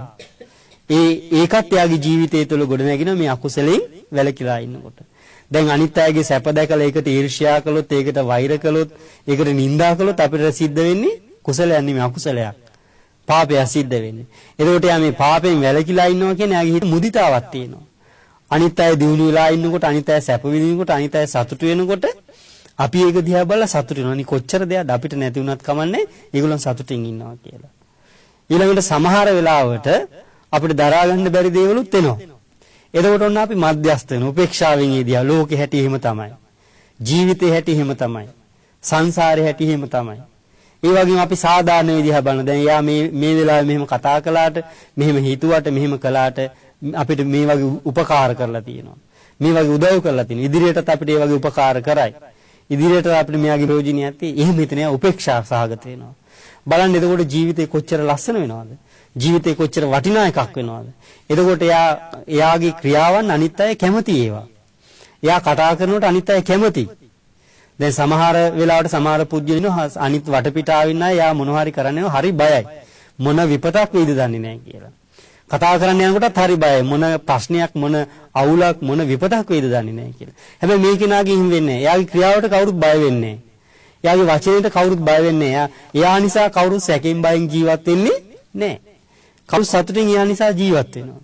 ඒකත් යාගේ ජීවිතය තුළ ගොඩ නැගින මේ අකුසලෙන් වැළකීලා ඉන්නකොට. දැන් අනිත් අයගේ සැප දැකලා ඒකට ඊර්ෂ්‍යා කළොත්, ඒකට වෛර කළොත්, ඒකට නිඳා කළොත් අපිට සිද්ධ වෙන්නේ කුසලයක් නෙමෙයි අකුසලයක්. පාපයක් සිද්ධ වෙන්නේ. එතකොට යා මේ පාපෙන් වැළකීලා ඉන්නවා කියන්නේ යාගේ හිත මුදිතාවක් තියෙනවා. අනිත් අය දිනු වෙලා ඉන්නකොට, අනිත් අය සැප විඳිනකොට, අනිත් අය සතුටු වෙනකොට අපි ඒක දිහා බලලා සතුටු වෙනවා. අනි කොච්චර දෙයක් අපිට නැති වුණත් කමන්නේ ඒගොල්ලන් සතුටින් ඉන්නවා කියලා. ඊළඟට සමහර වෙලාවට අපිට දරා ගන්න බැරි දේවලුත් එනවා. එතකොට ඔන්න අපි මධ්‍යස්ථ වෙන උපේක්ෂාවෙන් ඒ දිහා ලෝකෙ හැටි එහෙම තමයි. ජීවිතේ හැටි හිම තමයි. සංසාරේ හැටි හිම තමයි. ඒ වගේම අපි සාමාන්‍ය විදිහ බලන දැන් යා මේ වෙලාවේ මෙහෙම කතා කළාට මෙහෙම හිතුවට මෙහෙම කළාට අපිට මේ වගේ උපකාර කරලා තියෙනවා. මේ වගේ උදව් කරලා තියෙනවා. ඉදිරියටත් අපිට මේ වගේ උපකාර කරයි. ඉදිරියට අපිට මෙයාගේ ප්‍රයෝජනියක් තියෙයි. එහෙම හිතන යා උපේක්ෂා සහගත වෙනවා. බලන්න එතකොට ජීවිතේ කොච්චර ලස්සන වෙනවද? ජීවිතේ කොච්චර වටිනා එකක් වෙනවද? එතකොට එයාගේ ක්‍රියාවන් අනිත් අය කැමති ඒවා. එයා කතා කරනකොට අනිත් අය කැමති. දැන් සමහර වෙලාවට සමහර පුජ්‍යලිනෝ අනිත් වටපිටාව ඉන්න අය යා මොනවා හරි කරන්නේ හරි බයයි. මොන විපතක් වෙයිද දන්නේ නැහැ කියලා. කතා කරන්න යනකොටත් හරි බයයි. මොන ප්‍රශ්නයක් මොන අවුලක් මොන විපතක් වෙයිද දන්නේ නැහැ කියලා. හැබැයි මේ කෙනාගේ හිම් වෙන්නේ නැහැ. එයාගේ ක්‍රියාවට කවුරුත් බය වෙන්නේ නැහැ. එයාගේ වචනයට කවුරුත් බය වෙන්නේ නැහැ. එයා නිසා කවුරුත් සැකෙන් බයෙන් ජීවත් වෙන්නේ නැහැ. කවුරුත් සතුටින් එයා නිසා ජීවත් වෙනවා.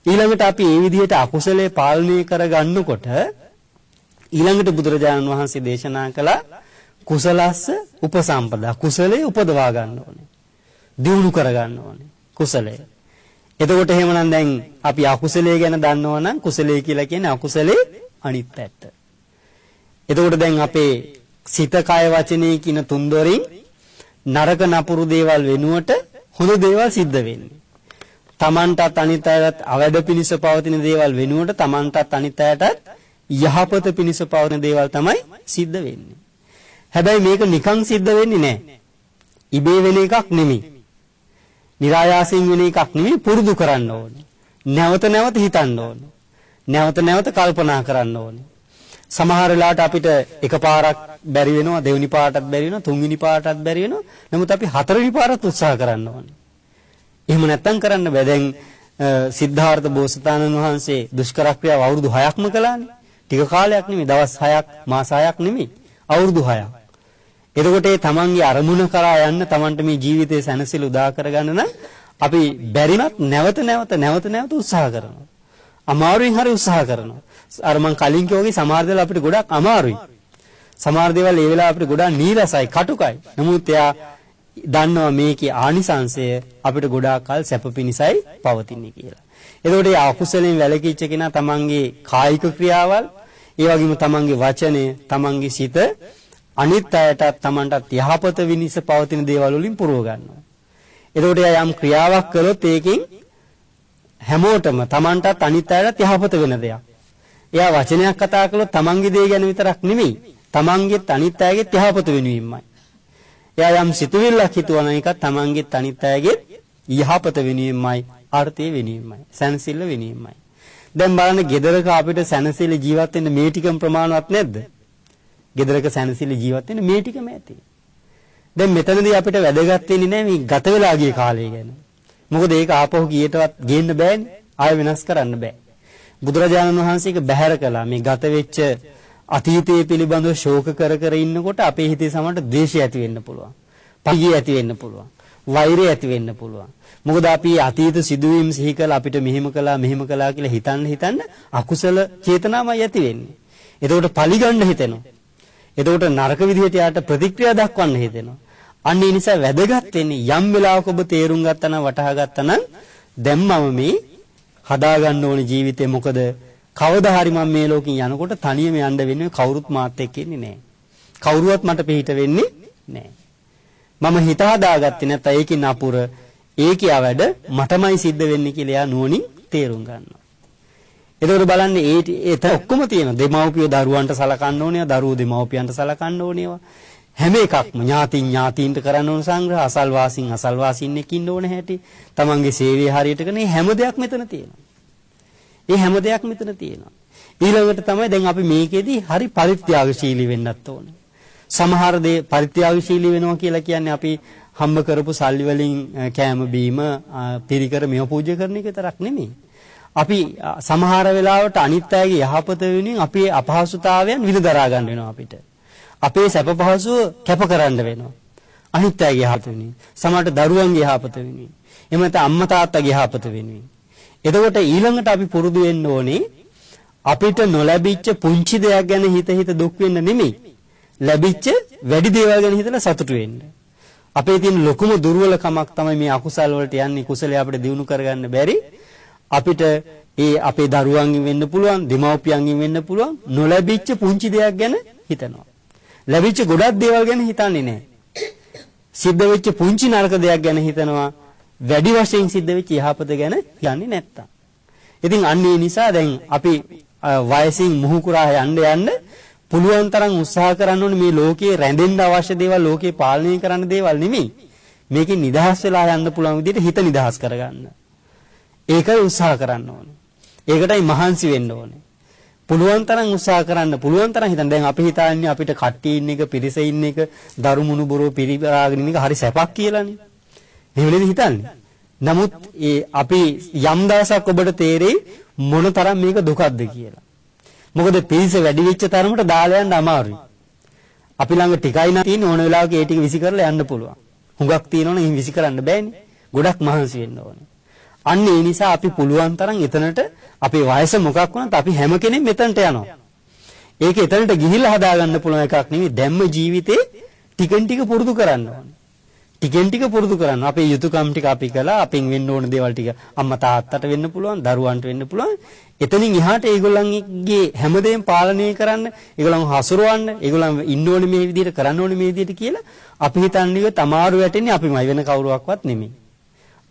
ඊළඟට අපි මේ විදිහට අකුසලයේ පාලනය කරගන්නකොට ඊළඟට බුදුරජාණන් වහන්සේ දේශනා කළ කුසලස්ස උපසම්පදා කුසලයේ උපදවා ගන්න ඕනේ. දියුණු කර ගන්න ඕනේ කුසලය. එතකොට එහෙමනම් දැන් අපි අකුසලයේ ගැන දන්නවා නම් කුසලයේ කියලා කියන්නේ අකුසලයේ අනිත් පැත්ත. එතකොට දැන් අපේ සිත කය වචනේ කියන තුන්දොරින් නරක නපුරු දේවල් වෙනුවට හොඳ දේවල් සිද්ධ වෙන්නේ. තමන්ටත් අනිත් අයටත් අවැඩ පිණිස පවතින දේවල් වෙනුවට තමන්ටත් අනිත් අයටත් යහපත පිණිස පවතින දේවල් තමයි සිද්ධ වෙන්නේ. හැබැයි මේක නිකන් සිද්ධ වෙන්නේ නැහැ. ඉබේ වෙන එකක් නෙමෙයි. નિરાයාසයෙන් වෙන එකක් නෙමෙයි පුරුදු කරන්න ඕනේ. නැවත නැවත හිතන්න ඕනේ. නැවත නැවත කල්පනා කරන්න ඕනේ. සමහර වෙලාවට අපිට එකපාරක් බැරි වෙනවා, දෙවෙනි පාරටත් බැරි වෙනවා, තුන්වෙනි පාරටත් බැරි වෙනවා. නමුත් අපි හතරවෙනි පාරත් උත්සාහ කරන්න ඕනේ. එහෙම නැත්තම් කරන්න බෑ. දැන් සිද්ධාර්ථ බෝසතාණන් වහන්සේ දුෂ්කර ක්‍රියාව අවුරුදු 6ක්ම කළානේ. ටික කාලයක් නෙමෙයි, දවස් 6ක්, මාස 6ක් නෙමෙයි, අවුරුදු 6ක්. එතකොට ඒ තමන්ගේ අරමුණ කරා යන්න තමන්ට මේ ජීවිතයේ සැනසෙල උදා කරගන්න නම් අපි බැරිනත් නැවත උත්සාහ කරනවා. අමාරුවෙන් හරි උත්සාහ කරනවා. අර මං කලින් කිව්වා වගේ සමහර දේවල් අපිට ගොඩක් අමාරුයි. සමහර දේවල් ඒ වෙලාව අපිට ගොඩක් නීරසයි, කටුකයි. නමුත් එයා දන්නවා මේකේ ආනිසංශය අපිට ගොඩාක් කල් සැප පිණිසයි පවතින්නේ කියලා. එතකොට ඒ අකුසලෙන් වැළකීච්ච කෙනා තමන්ගේ කායික ක්‍රියාවල්, ඒ වගේම තමන්ගේ වචනය, තමන්ගේ සිත අනිත් අයටත් තමන්ටත් යහපත විනිස පවතින දේවල් වලින් පුරව ගන්නවා. එතකොට එයා යම් ක්‍රියාවක් කළොත් ඒකෙන් හැමෝටම තමන්ටත් අනිත් අයටත් යහපත වෙන දෙයක්. එයා වචනයක් කතා කළොත් තමන්ගේ දේ ගැන විතරක් නෙමෙයි, තමන්ගේත් අනිත් අයගේත් යහපත වෙනුවෙන්මයි. එයා යම් සිතුවිල්ලක් හිතුවනම් ඒක තමන්ගේත් අනිත් අයගේත් යහපත වෙනුවෙන්මයි, අර්ථය වෙනුවෙන්මයි, සැනසෙල්ල වෙනුවෙන්මයි. දැන් බලන්න ගෙදරක අපිට සැනසෙල්ල ජීවත් වෙන්න මේ ටිකම ප්‍රමාණවත් නැද්ද? ගෙදරක සැනසෙල්ල ජීවත් වෙන්න මේ ටිකම ඇති. දැන් මෙතනදී අපිට වැදගත් වෙන්නේ නැහැ මේ ගත වෙලා ගිය කාලය ගැන. මොකද ඒක ආපහු කීයටවත් ගේන්න බෑනේ. ආය වෙනස් කරන්න බෑ. බුදුරජාණන් වහන්සේ ඒක බැහැර කළා. මේ ගත වෙච්ච අතීතයේ පිළිබඳව ශෝක කර ඉන්නකොට අපේ හිතේ සමහරට ද්වේෂය ඇති වෙන්න පුළුවන්. පගිය ඇති වෙන්න පුළුවන්. වෛරය ඇති වෙන්න පුළුවන්. මොකද අපි අතීත සිදුවීම් සිහි කළා, අපිට මෙහෙම කළා කියලා හිතන්න අකුසල චේතනාමයි ඇති වෙන්නේ. එතකොට පරිගන්න හිතෙනවා. එතකොට නරක විදිහට යාට ප්‍රතික්‍රියා දක්වන්න හිතෙනවා. අන්න ඒ නිසා වැදගත් වෙන්නේ යම් වෙලාවක ඔබ තේරුම් ගත්තා නම්, වටහා ගත්තා නම් දැන් මම මේ හදා ගන්න ඕන ජීවිතේ. මොකද කවදා හරි මම මේ ලෝකෙන් යනකොට තනියම යන්න වෙන්නේ, කවුරුත් මාත් එක්ක ඉන්නේ නැහැ. කවුරුවත් මට පිට වෙන්නේ නැහැ. මම හිත හදාගත්තේ නැත්නම් ඒකේ නපුර, ඒකේ අවඩ මටමයි සිද්ධ වෙන්නේ කියලා එයා නුවණින් තේරුම් ගන්නවා. එතකොට බලන්න ඒ ඔක්කොම තියෙන දෙමව්පියෝ දරුවන්ට සලකන්න ඕනේ, දරුවෝ දෙමව්පියන්ට සලකන්න ඕනේ. හැම එකක්ම ඥාතින්ට කරන්න ඕන සංග්‍රහ, අසල්වාසීන් එක්ක ඉන්න ඕන හැටි, තමන්ගේ සේවය හරියට කරන හැම දෙයක් මෙතන තියෙනවා. ඒ හැම දෙයක් මෙතන තියෙනවා. ඊළඟට තමයි දැන් අපි මේකෙදී හරි පරිත්‍යාගශීලී වෙන්නත් ඕනේ. සමහර දේ පරිත්‍යාගශීලී වෙනවා කියලා කියන්නේ අපි හම්බ කරපු සල්ලි වලින් කෑම බීම පිරිකර මේව පූජා කරන එක විතරක් නෙමෙයි. අපි සමහර වෙලාවට අනිත් අයගේ යහපත වෙනුවෙන් අපේ අපහසුතාවයන් විඳදරා ගන්න වෙනවා අපිට. අපේ සැප පහසුව කැප කරන්න වෙනවා. අනිත් අයගේ යහපත වෙනුවෙන්. සමහරට දරුවන්ගේ යහපත වෙනුවෙන්. එහෙම නැත්නම් අම්මා තාත්තගේ යහපත වෙනුවෙන්. එතකොට ඊළඟට අපි පුරුදු වෙන්න ඕනේ අපිට නොලැබිච්ච පුංචි දෙයක් ගැන හිත දුක් වෙන්න නෙමෙයි. ලැබිච්ච වැඩි දේවල් ගැන හිතලා සතුටු වෙන්න. අපේ තියෙන ලොකුම දුර්වලකමක් තමයි මේ අකුසල් වලට යන්නේ. කුසලයේ අපිට දිනු කරගන්න බැරි. අපිට ඒ අපේ දරුවන්ගෙන් වෙන්න පුළුවන්, දෙමව්පියන්ගෙන් වෙන්න පුළුවන් නොලැබිච්ච පුංචි දෙයක් ගැන හිතනවා. ලැබිච්ච ගොඩක් දේවල් ගැන හිතන්නේ නැහැ. සිද්ධ වෙච්ච පුංචි නරක දෙයක් ගැන හිතනවා. වැඩි වශයෙන් සිද්ධ වෙච්ච යහපත ගැන කියන්නේ නැත්තම්. ඉතින් අන්න ඒ නිසා දැන් අපි වයසින් මුහුකුරා යන්න පුළුවන් තරම් උත්සාහ කරන්න ඕනේ මේ ලෝකයේ රැඳෙන්න අවශ්‍ය දේවල් ලෝකේ පාලනය කරන්න දේවල් නෙමෙයි. මේකෙන් නිදහස් වෙලා යන්න පුළුවන් විදිහට හිත නිදහස් කරගන්න. ඒකයි උත්සාහ කරන්න ඕනේ. ඒකටයි මහන්සි වෙන්න ඕනේ. පුළුවන් තරම් උත්සාහ කරන්න පුළුවන් තරම් හිතන්න. දැන් අපි හිතන්නේ අපිට කට්ටිය ඉන්න එක, පිරිස ඉන්න එක, දරුමුණු බොරෝ පිරිබාගෙන ඉන්න එක හරි සැපක් කියලානේ. එහෙම නේද හිතන්නේ? නමුත් අපි යම් දවසක් ඔබට තේරෙයි මොන තරම් මේක දුකක්ද කියලා. මොකද පිරිස වැඩි වෙච්ච තරමට දාලා යන්න අමාරුයි. අපි ළඟ ටිකයි නම් තියෙන ඕන වෙලාවක ඒ ටික විසි කරලා යන්න පුළුවන්. හුඟක් තියෙනවනේ එහෙම විසි කරන්න බෑනේ. ගොඩක් මහන්සි වෙන්න ඕනේ. අන්න ඒ නිසා අපි පුළුවන් තරම් එතනට අපේ වයස මොකක් වුණත් අපි හැම කෙනෙක් මෙතනට යනවා. ඒක එතනට ගිහිල්ලා හදාගන්න පුළුවන් එකක් නෙවෙයි. දැම්ම ජීවිතේ ටිකෙන් ටික පුරුදු කරන්න ඕනේ. ටිකෙන් ටික පුරුදු කරන්න. අපේ යුතුයකම් ටික අපි කළා. අපෙන් වෙන්න ඕන දේවල් ටික අම්මා තාත්තට වෙන්න පුළුවන්, දරුවන්ට වෙන්න පුළුවන්. එතනින් එහාට ඒගොල්ලන්ගේ හැමදේම පාලනය කරන්න, ඒගොල්ලන්ව හසුරවන්න, ඒගොල්ලන් ඉන්න ඕනේ මේ විදිහට, කරන්න ඕනේ මේ විදිහට කියලා අපි හිතන්නේ තමාරු වැටෙන්නේ අපිමයි, වෙන කවුරුවක්වත් නෙමෙයි.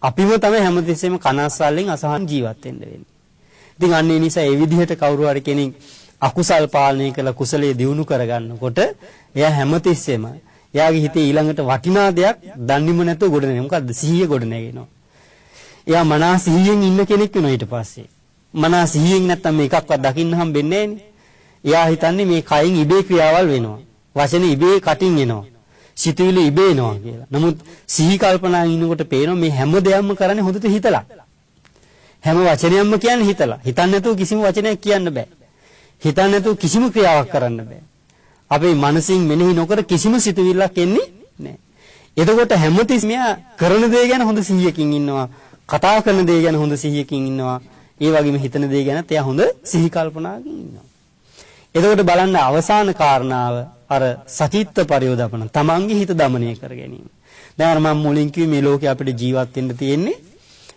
අපිම තමයි හැමතිස්සෙම කනස්සල්ලෙන් අසහන් ජීවත් වෙන්න වෙන්නේ. ඉතින් අන්න ඒ නිසා ඒ විදිහට කවුරු හරි කෙනෙක් අකුසල් පාලනය කළ කුසලයේ දියුණු කරගන්නකොට එයා හැමතිස්සෙම එයාගේ හිතේ ඊළඟට වටිනා දෙයක් දන්නේම නැතුව ගොඩ නැගෙනවා. මොකද්ද? සිහිය ගොඩ නැගෙනවා. එයා මනස සිහියෙන් ඉන්න කෙනෙක් වෙනවා ඊට පස්සේ. මනස සිහියෙන් නැත්තම් මේකක්වත් දකින්න හම්බෙන්නේ නැහනේ. එයා හිතන්නේ මේ කයින් ඉබේ ක්‍රියාවල් වෙනවා. වචනේ ඉබේ කටින් එනවා. සිතුවිලි ඉබේ එනවා කියලා. නමුත් සිහි කල්පනාවෙන් ඉන්නකොට පේනවා මේ හැම දෙයක්ම කරන්නේ හොඳට හිතලා. හැම වචනයක්ම කියන්නේ හිතලා. හිතන්නේ නැතුව කිසිම වචනයක් කියන්න බෑ. හිතන්නේ නැතුව කිසිම ක්‍රියාවක් කරන්න බෑ. අපේ මනසින් මෙනෙහි නොකර කිසිම සිතුවිල්ලක් එන්නේ නැහැ. එතකොට හැමතිස්සෙම කරන දේ ගැන හොඳ සිහියකින් ඉන්නවා. කතා කරන දේ ගැන හොඳ සිහියකින් ඉන්නවා. ඒ වගේම හිතන දේ ගැනත් එයා හොඳ සිහි කල්පනාවකින් ඉන්නවා. එතකොට බලන්න අවසාන කාරණාව අර සචිත්ත පරියෝදපන තමන්ගේ හිත দমনය කර ගැනීම. දැන් මම මුලින් කිව්වේ මේ ලෝකේ අපිට ජීවත් වෙන්න තියෙන්නේ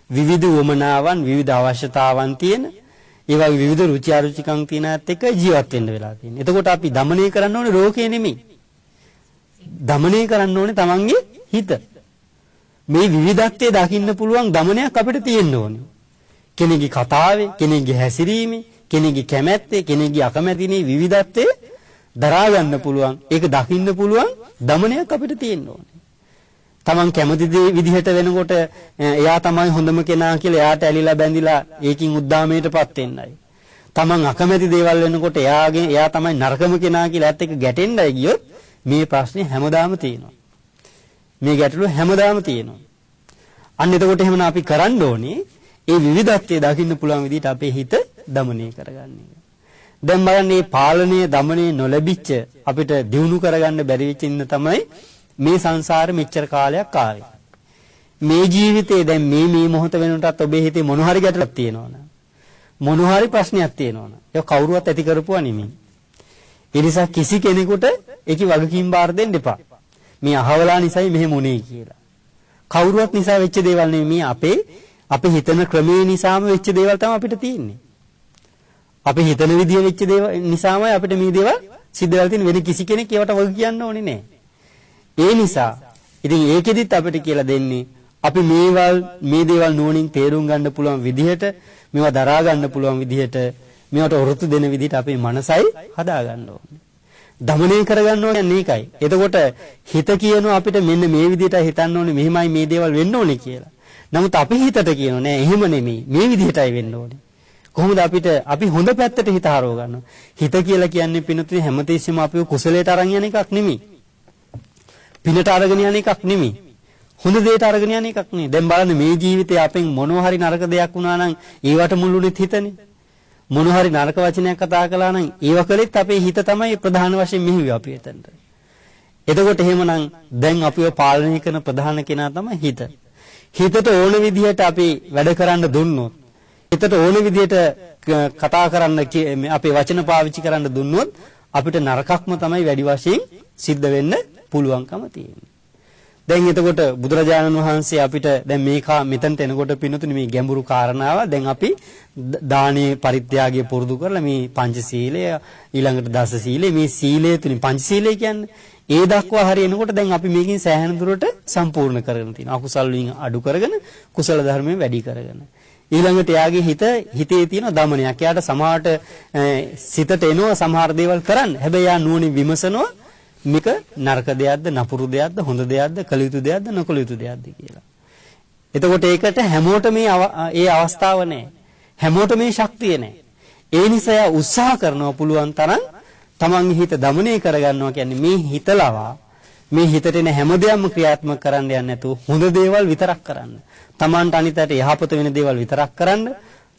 විවිධ වමනාවන්, විවිධ අවශ්‍යතාවන් තියෙන, ඒ වගේ විවිධ රුචි අරුචිකම් තියෙන ඇත් එක්ක ජීවත් වෙන්න වෙලා තියෙන්නේ. එතකොට අපි দমনය කරන්න ඕනේ ලෝකේ නෙමෙයි. দমনය කරන්න ඕනේ තමන්ගේ හිත. මේ විවිධත්වයේ දකින්න පුළුවන් দমনයක් අපිට තියෙන්න ඕනේ. කෙනෙක්ගේ කතාවේ, කෙනෙක්ගේ හැසිරීමේ, කෙනෙක්ගේ කැමැත්තේ, කෙනෙක්ගේ අකමැතිනේ විවිධත්වයේ දරා ගන්න පුළුවන්. ඒක දකින්න පුළුවන් দমনයක් අපිට තියෙන්න ඕනේ. තමන් කැමති දේ විදිහට වෙනකොට එයා තමයි හොඳම කෙනා කියලා එයාට ඇලිලා බැඳිලා ඒකින් උද්දාමයටපත් වෙන්නයි. තමන් අකමැති දේවල් වෙනකොට එයා තමයි නරකම කෙනා කියලා ඇත්ත එක ගැටෙන්නයි ගියොත් මේ ප්‍රශ්නේ හැමදාම තියෙනවා. මේ ගැටලුව හැමදාම තියෙනවා. අන්න එතකොට එහෙමනම් අපි කරන්න ඕනේ ඒ විවිධත්වයේ දකින්න පුළුවන් විදිහට අපේ හිත দমনය කරගන්න එක. දැන් බලන්න මේ පාලනය, দমনය නොලැබිච්ච අපිට දියුණු කරගන්න බැරි වෙච්ච ඉන්න තමයි මේ සංසාරෙ මෙච්චර කාලයක් ආවේ. මේ ජීවිතේ දැන් මේ මොහොත වෙනකොටත් ඔබේ හිතේ මොන හරි ගැටලුවක් තියෙනවනේ. මොන හරි ප්‍රශ්නයක් තියෙනවනේ. ඒක කවුරුවත් ඇති කරපුවා නෙමෙයි. ඒ නිසා කිසි කෙනෙකුට ඒකේ වගකීම් බාර දෙන්න එපා. මේ අහවලා නිසායි මෙහෙම උනේ කියලා. කවුරුවත් නිසා වෙච්ච දේවල් නෙමෙයි. අපේ හිතන ක්‍රමේ නිසාම වෙච්ච දේවල් තමයි අපිට තියෙන්නේ. අපි හිතන විදිය වෙච්ච දේවල් නිසාමයි අපිට මේ දේවල් සිද්ධ වෙලා තියෙන්නේ. වෙන කිසි කෙනෙක් ඒවට වග කියන්න ඕනේ නැහැ. ඒ නිසා ඉතින් ඒකෙදිත් අපිට කියලා දෙන්නේ අපි මේ දේවල් නුවණින් තේරුම් ගන්න පුළුවන් විදිහට, මේවා දරා ගන්න පුළුවන් විදිහට, මේවට ඔරොත්තු දෙන විදිහට අපේ මනසයි හදා ගන්න ඕනේ. দমনය කර ගන්න ඕනේ මේකයි. එතකොට හිත කියනවා අපිට මෙන්න මේ විදිහට හිතන්න ඕනේ, මෙහෙමයි මේ දේවල් වෙන්න ඕනේ කියලා. නමුත් අපි හිතට කියනවා නෑ එහෙම නෙමෙයි, මේ විදිහටයි වෙන්න ඕනේ. කොහොමද අපි හොඳ පැත්තට හිත හරව ගන්නවා. හිත කියලා කියන්නේ පිනුතුනේ හැමතිස්සෙම අපිව කුසලයට අරන් යන එකක් නෙමෙයි. පිනට අරගෙන යන එකක් නෙමෙයි. හොඳ දෙයට අරගෙන යන එකක් නෙමෙයි. දැන් බලන්න මේ ජීවිතේ අපෙන් මොනවා හරි නරක දෙයක් වුණා නම් ඒවට මුළුනේත් හිතනේ. මොනවා හරි නරක වචනයක් කතා කළා නම් ඒව කළෙත් අපේ හිත තමයි ප්‍රධාන වශයෙන් මෙහෙවි අපි එතනට. එතකොට එහෙමනම් දැන් අපිව පාලනය කරන ප්‍රධාන කෙනා තමයි හිත. හිතට ඕන විදිහට අපි වැඩ කරන්න දුන්නොත්, හිතට ඕන විදිහට කතා කරන්න අපේ වචන පාවිච්චි කරන්න දුන්නොත් අපිට නරකක්ම තමයි වැඩි වශයෙන් සිද්ධ වෙන්න පුළුවන්කම තියෙන්නේ. දැන් එතකොට බුදුරජාණන් වහන්සේ අපිට දැන් මේකා මෙතනට එනකොට පින්නතුනි මේ ගැඹුරු කාරණාව දැන් අපි දානීය පරිත්‍යාගය පුරුදු කරලා මේ පංචශීලය ඊළඟට දස සීලය මේ සීලය තුලින් පංචශීලය කියන්නේ ඒ දක්වා හරිය එනකොට දැන් අපි මේකෙන් සෑහෙන දුරට සම්පූර්ණ කරගෙන තියෙනවා. අකුසල් වලින් අඩු කරගෙන කුසල ධර්මයෙන් වැඩි කරගෙන. ඊළඟට එයාගේ හිතේ තියෙන දමනයක්. එයාට සමහරට සිතට එනවා සමහර දේවල් කරන්න. හැබැයි එයා නුවණින් විමසනවා මේක නරක දෙයක්ද, නපුරු දෙයක්ද, හොඳ දෙයක්ද, කළ යුතු දෙයක්ද, නොකළ යුතු දෙයක්ද කියලා. එතකොට ඒකට හැමෝටම මේ අවස්ථාව නැහැ. හැමෝටම මේ ශක්තිය නැහැ. ඒ නිසා එයා උත්සාහ කරනවා පුළුවන් තරම් තමන්ගේ හිත দমনය කරගන්නවා කියන්නේ මේ හිතලවා මේ හිතට එන හැම දෙයක්ම ක්‍රියාත්මක කරන්න යන්නේ නැතුව හොඳ දේවල් විතරක් කරන්න. තමන්ට අනිතට යහපත වෙන දේවල් විතරක් කරන්න.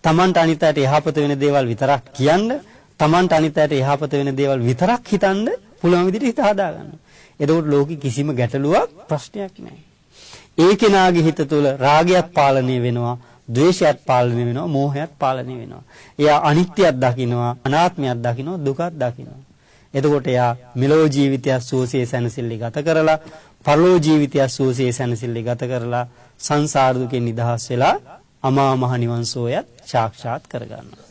තමන්ට අනිතට යහපත වෙන දේවල් විතරක් කියන්න. තමන්ට අනිතට යහපත වෙන දේවල් විතරක් හිතන්න පුළුවන් විදිහට හිත හදාගන්න. එතකොට ලෝකෙ කිසිම ගැටලුවක් ප්‍රශ්නයක් නැහැ. ඒ කෙනාගේ හිත තුළ රාගයත් පාලනය වෙනවා, ද්වේෂයත් පාලනය වෙනවා, මෝහයත් පාලනය වෙනවා. එයා අනිත්‍යයක් දකිනවා, අනාත්මයක් දකිනවා, දුකක් දකිනවා. එතකොට එයා මෙලෝ ජීවිතය සුවසේ සැනසෙල්ලි ගත කරලා, පරලෝ ජීවිතය සුවසේ සැනසෙල්ලි ගත කරලා සංසාර දුකෙන් නිදහස් වෙලා අමා මහ නිවන් සෝයත් සාක්ෂාත් කරගන්නවා.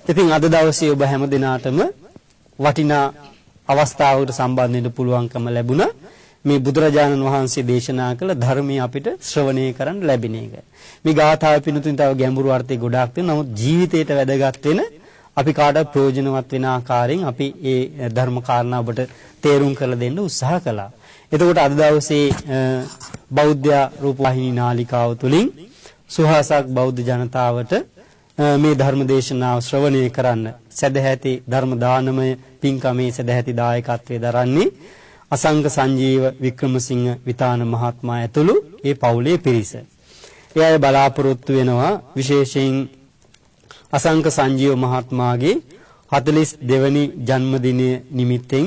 ඉතින් අද දවසේ ඔබ හැම දිනාටම වටිනා අවස්ථාවකට සම්බන්ධ වෙන්න පුළුවන්කම ලැබුණා. මේ බුදුරජාණන් වහන්සේ දේශනා කළ ධර්මයේ අපිට ශ්‍රවණය කරන්න ලැබෙන එක. මේ ගාථාවේ පිනුතුන් තව ගැඹුරු අර්ථය ගොඩාක් තියෙනවා. නමුත් ජීවිතයට වැදගත් වෙන අපි කාටවත් ප්‍රයෝජනවත් වෙන ආකාරයෙන් අපි මේ ධර්ම කාරණා ඔබට තේරුම් කරලා දෙන්න උත්සාහ කළා. එතකොට අද දවසේ බෞද්ධ රූපවාහිනී නාලිකාව තුලින් සුහසක් බෞද්ධ ජනතාවට මේ ධර්ම දේශනාව ශ්‍රවණය කරන්න සදැහැති ධර්ම දානමය පින්කමේ සදැහැති දායකත්වයේ දරන්නේ අසංක සංජීව වික්‍රමසිංහ විතාන මහත්මයා ඇතුළු ඒ පවුලේ පිරිස. ඒ අය බලාපොරොත්තු වෙනවා විශේෂයෙන් අසංක සංජීව මහත්මයාගේ 42 වෙනි ජන්මදිනය නිමිත්තෙන්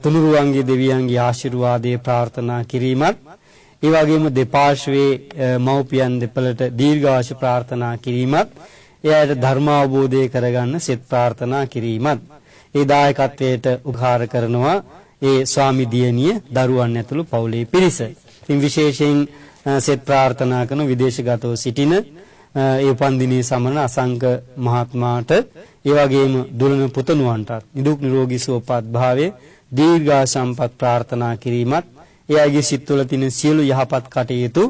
තුනුරුවන්ගේ දෙවියන්ගේ ආශිර්වාදයේ ප්‍රාර්ථනා කිරීමත් ඒ වගේම දෙපාර්ශ්වයේ මව්පියන් දෙපළට දීර්ඝායුෂ ප්‍රාර්ථනා කිරීමත් එයාට ධර්ම අවබෝධය කරගන්න සෙත් ප්‍රාර්ථනා කිරීමත් ඒ දායකත්වයට උපකාර කරනවා ඒ ස්වාමි දියණිය දරුවන් ඇතුළු පවුලේ පිරිස. ඉතින් විශේෂයෙන් සෙත් ප්‍රාර්ථනා කරන විදේශගතව සිටින ඒ උපන්දිනයේ සමන අසංක මහත්මයාට ඒ වගේම දුලන පුතණුවන්ටත් නිදුක් නිරෝගී සුවපත් භාවයේ දීර්ඝා සම්පත් ප්‍රාර්ථනා කිරීමත් එයාගේ සිත්වල තියෙන සියලු යහපත් කටයුතු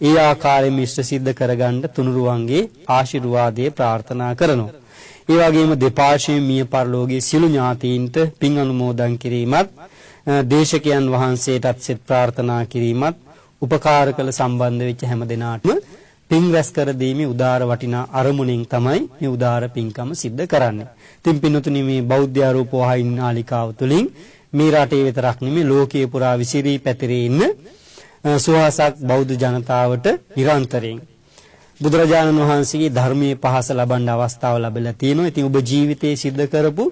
ඒ ආකාරයෙන්ම ඉෂ්ට සිද්ධ කරගන්න තුනුරුවන්ගේ ආශිර්වාදයේ ප්‍රාර්ථනා කරනවා. ඒ වගේම දෙපාර්ශ්වයෙන් මිය පරලෝකයේ සියලු ඥාතීන්ට පින් අනුමෝදන් කිරීමත් දේශකයන් වහන්සේටත් සෙත් ප්‍රාර්ථනා කිරීමත් උපකාර කළ සම්බන්ධ වෙච්ච හැම දෙනාටම පින් රැස් කර දීමේ උදාර වටිනා අරමුණෙන් තමයි මේ උදාර පින්කම සිද්ධ කරන්නේ. ඉතින් පින්තුනි මේ බෞද්ධ ආරූප වහිනී නාලිකාව තුළින් මේ රටේ විතරක් නෙමෙයි ලෝකයේ පුරා විසිරී පැතිරී ඉන්න සුවසක් බෞද්ධ ජනතාවට නිරන්තරයෙන් බුදුරජාණන් වහන්සේගේ ධර්මයේ පහස ලබන්න අවස්ථාව ලැබලා තියෙනවා. ඉතින් ඔබ ජීවිතේ සිද්ධ කරපු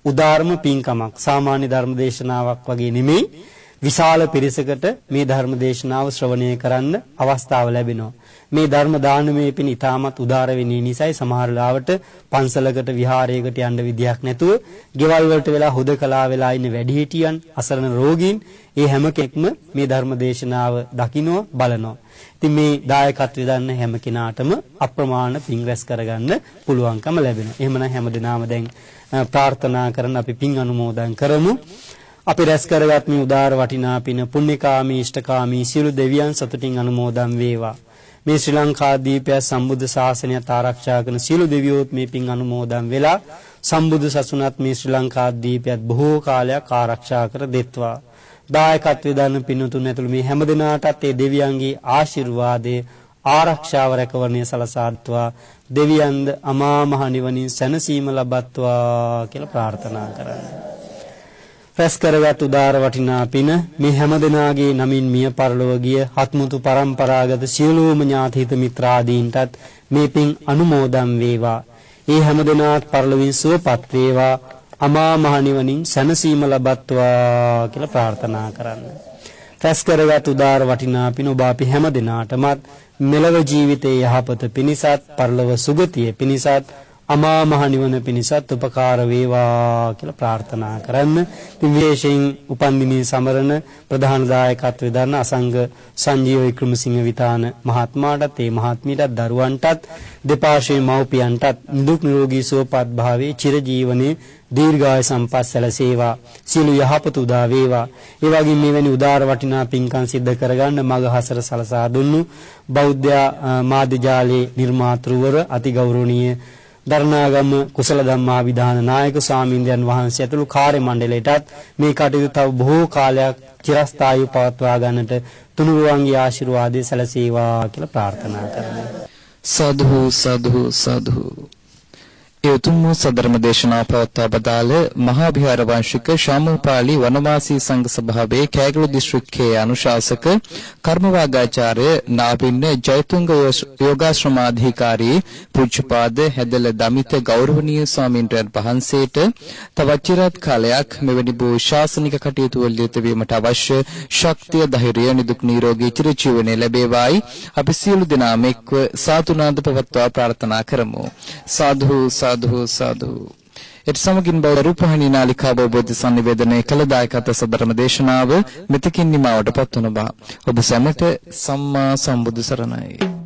උදාරම පින්කමක් සාමාන්‍ය ධර්ම දේශනාවක් වගේ නෙමෙයි විශාල පිරිසකට මේ ධර්ම දේශනාව ශ්‍රවණය කරන්න අවස්ථාව ලැබෙනවා. මේ ධර්ම දානමය පින් ඉතාමත් උදාර වෙන්නේ නිසායි සමහර ලාවට පන්සලකට විහාරයකට යන්න විදියක් නැතුව ගෙවල් වලට වෙලා හුදකලා වෙලා ඉන්න වැඩිහිටියන් අසරණ රෝගීන් ඒ හැම කෙනෙක්ම මේ ධර්ම දේශනාව දකින්න බලනවා. ඉතින් මේ දායකත්වය දන්න හැම කෙනාටම අප්‍රමාණ පින් රැස් කරගන්න පුළුවන්කම ලැබෙනවා. එහෙමනම් හැමදෙනාම දැන් ප්‍රාර්ථනා කරන අපි පින් අනුමෝදන් කරමු. අපි රැස් කරගත් මේ උදාර වටිනා පින පුණ්‍යකාමී ඉෂ්ඨකාමී සියලු දෙවියන් සතුටින් අනුමෝදන් වේවා. මේ ශ්‍රී ලංකා දීපය සම්බුද්ධ ශාසනයත් ආරක්ෂා කරන සියලු දෙවියෝත් මේ පින් අනුමෝදන් වෙලා සම්බුද්ධ සසුනත් මේ ශ්‍රී ලංකා දීපයත් බොහෝ කාලයක් ආරක්ෂා කර දෙත්වා. දායකත්වයේ දාන පින්තුන් ඇතුළු මේ හැම දිනාටත් ඒ දෙවියන්ගේ ආශිර්වාදයේ ආරක්ෂාව රැකවරණය සලසාත්වා දෙවියන්ද අමා මහ නිවනින් සැනසීම ලබත්වා කියලා ප්‍රාර්ථනා කරන්නේ. රැස් කරගත් උදාර වටිනා පින මේ හැම දිනාගේ නමින් මිය පරලොව ගිය හත්මුතු පරම්පරාගත සියලුම ඥාති හිත මිත්‍රාදීන්ටත් මේ පින් අනුමෝදන් වේවා. ඒ හැම දිනාත් පරලොවින් සුවපත් වේවා. අමා මහ නිවනින් සැනසීම ලබත්වා කියලා ප්‍රාර්ථනා කරන්න. රැස් කරගත් උදාර වටිනා පින ඔබ අපි හැම දිනාටමත් මෙලව ජීවිතයේ යහපත පිණිසත් පරලොව සුගතිය පිණිසත් අමා මහ නිවන පිණිසත් උපකාර වේවා කියලා ප්‍රාර්ථනා කරන්න. ඉතින් විශේෂයෙන් උපන්දිනී සමරන ප්‍රධාන දායකත්වය දරන අසංග සංජීව වික්‍රමසිංහ විතාන මහත්මයාටත් ඒ මහත්මියටත් දරුවන්ටත් දෙපාර්ශ්වයේ මව්පියන්ටත් නිදුක් නිරෝගී සුවපත් භාවයේ චිරජීවනයේ දීර්ඝායු සම්පත් සැලසේවා. සියලු යහපත උදා වේවා. ඒ වගේම මෙවැනි උදාර වටිනා පින්කම් සිද්ධ කරගන්න මඟ හසර සලසා දුන්නු බෞද්ධ මාධ්‍ය ජාලයේ නිර්මාතෘවර අතිගෞරවනීය දරණාගම කුසල ධම්මා විධාන නායක ස්වාමීන්ද්‍රයන් වහන්සේ ඇතුළු කාර්ය මණ්ඩලයටත් මේ කටයුතු තව බොහෝ කාලයක් චිරස්ථායීව පවත්වා ගන්නට තුනුරුවන්ගේ ආශිර්වාදය සැලසේවා කියලා ප්‍රාර්ථනා කරනවා. සාදු සාදු සාදු. ඒ උතුම් සදර්ම දේශනා පවත්වා බදාළ මහා විහාර වංශික ශාමෝපාලි වනවාසී සංඝ සභාවේ කෑගල දිස්ත්‍රික්කයේ අනුශාසක කර්මවාගාචාර්ය නාවින්න ජයතුංග යෝගාශ්‍රමාධිකාරී පූජ්‍යපාද හැදල දමිත ගෞරවනීය ස්වාමීන්ද්‍රයන් වහන්සේට තවත් චිරාත් කාලයක් මෙවැනි වූ ශාසනික කටයුතු වල යෙද වීමට අවශ්‍ය ශක්තිය ධෛර්යය නිදුක් නිරෝගී චිරජීවනයේ ලැබේවායි අපි සියලු දෙනාම එක්ව සාතුනාද පවත්වා ප්‍රාර්ථනා කරමු. සාදු සාදු සාදු. එත් සමගින් බව රූපවාහිනී නාලිකාව බෝධි සංනිවේදනයේ කළ දායකත්ව සදරම දේශනාව මෙතකින් නිමවට පත්වන බව ඔබ සැමට සම්මා සම්බුදු සරණයි.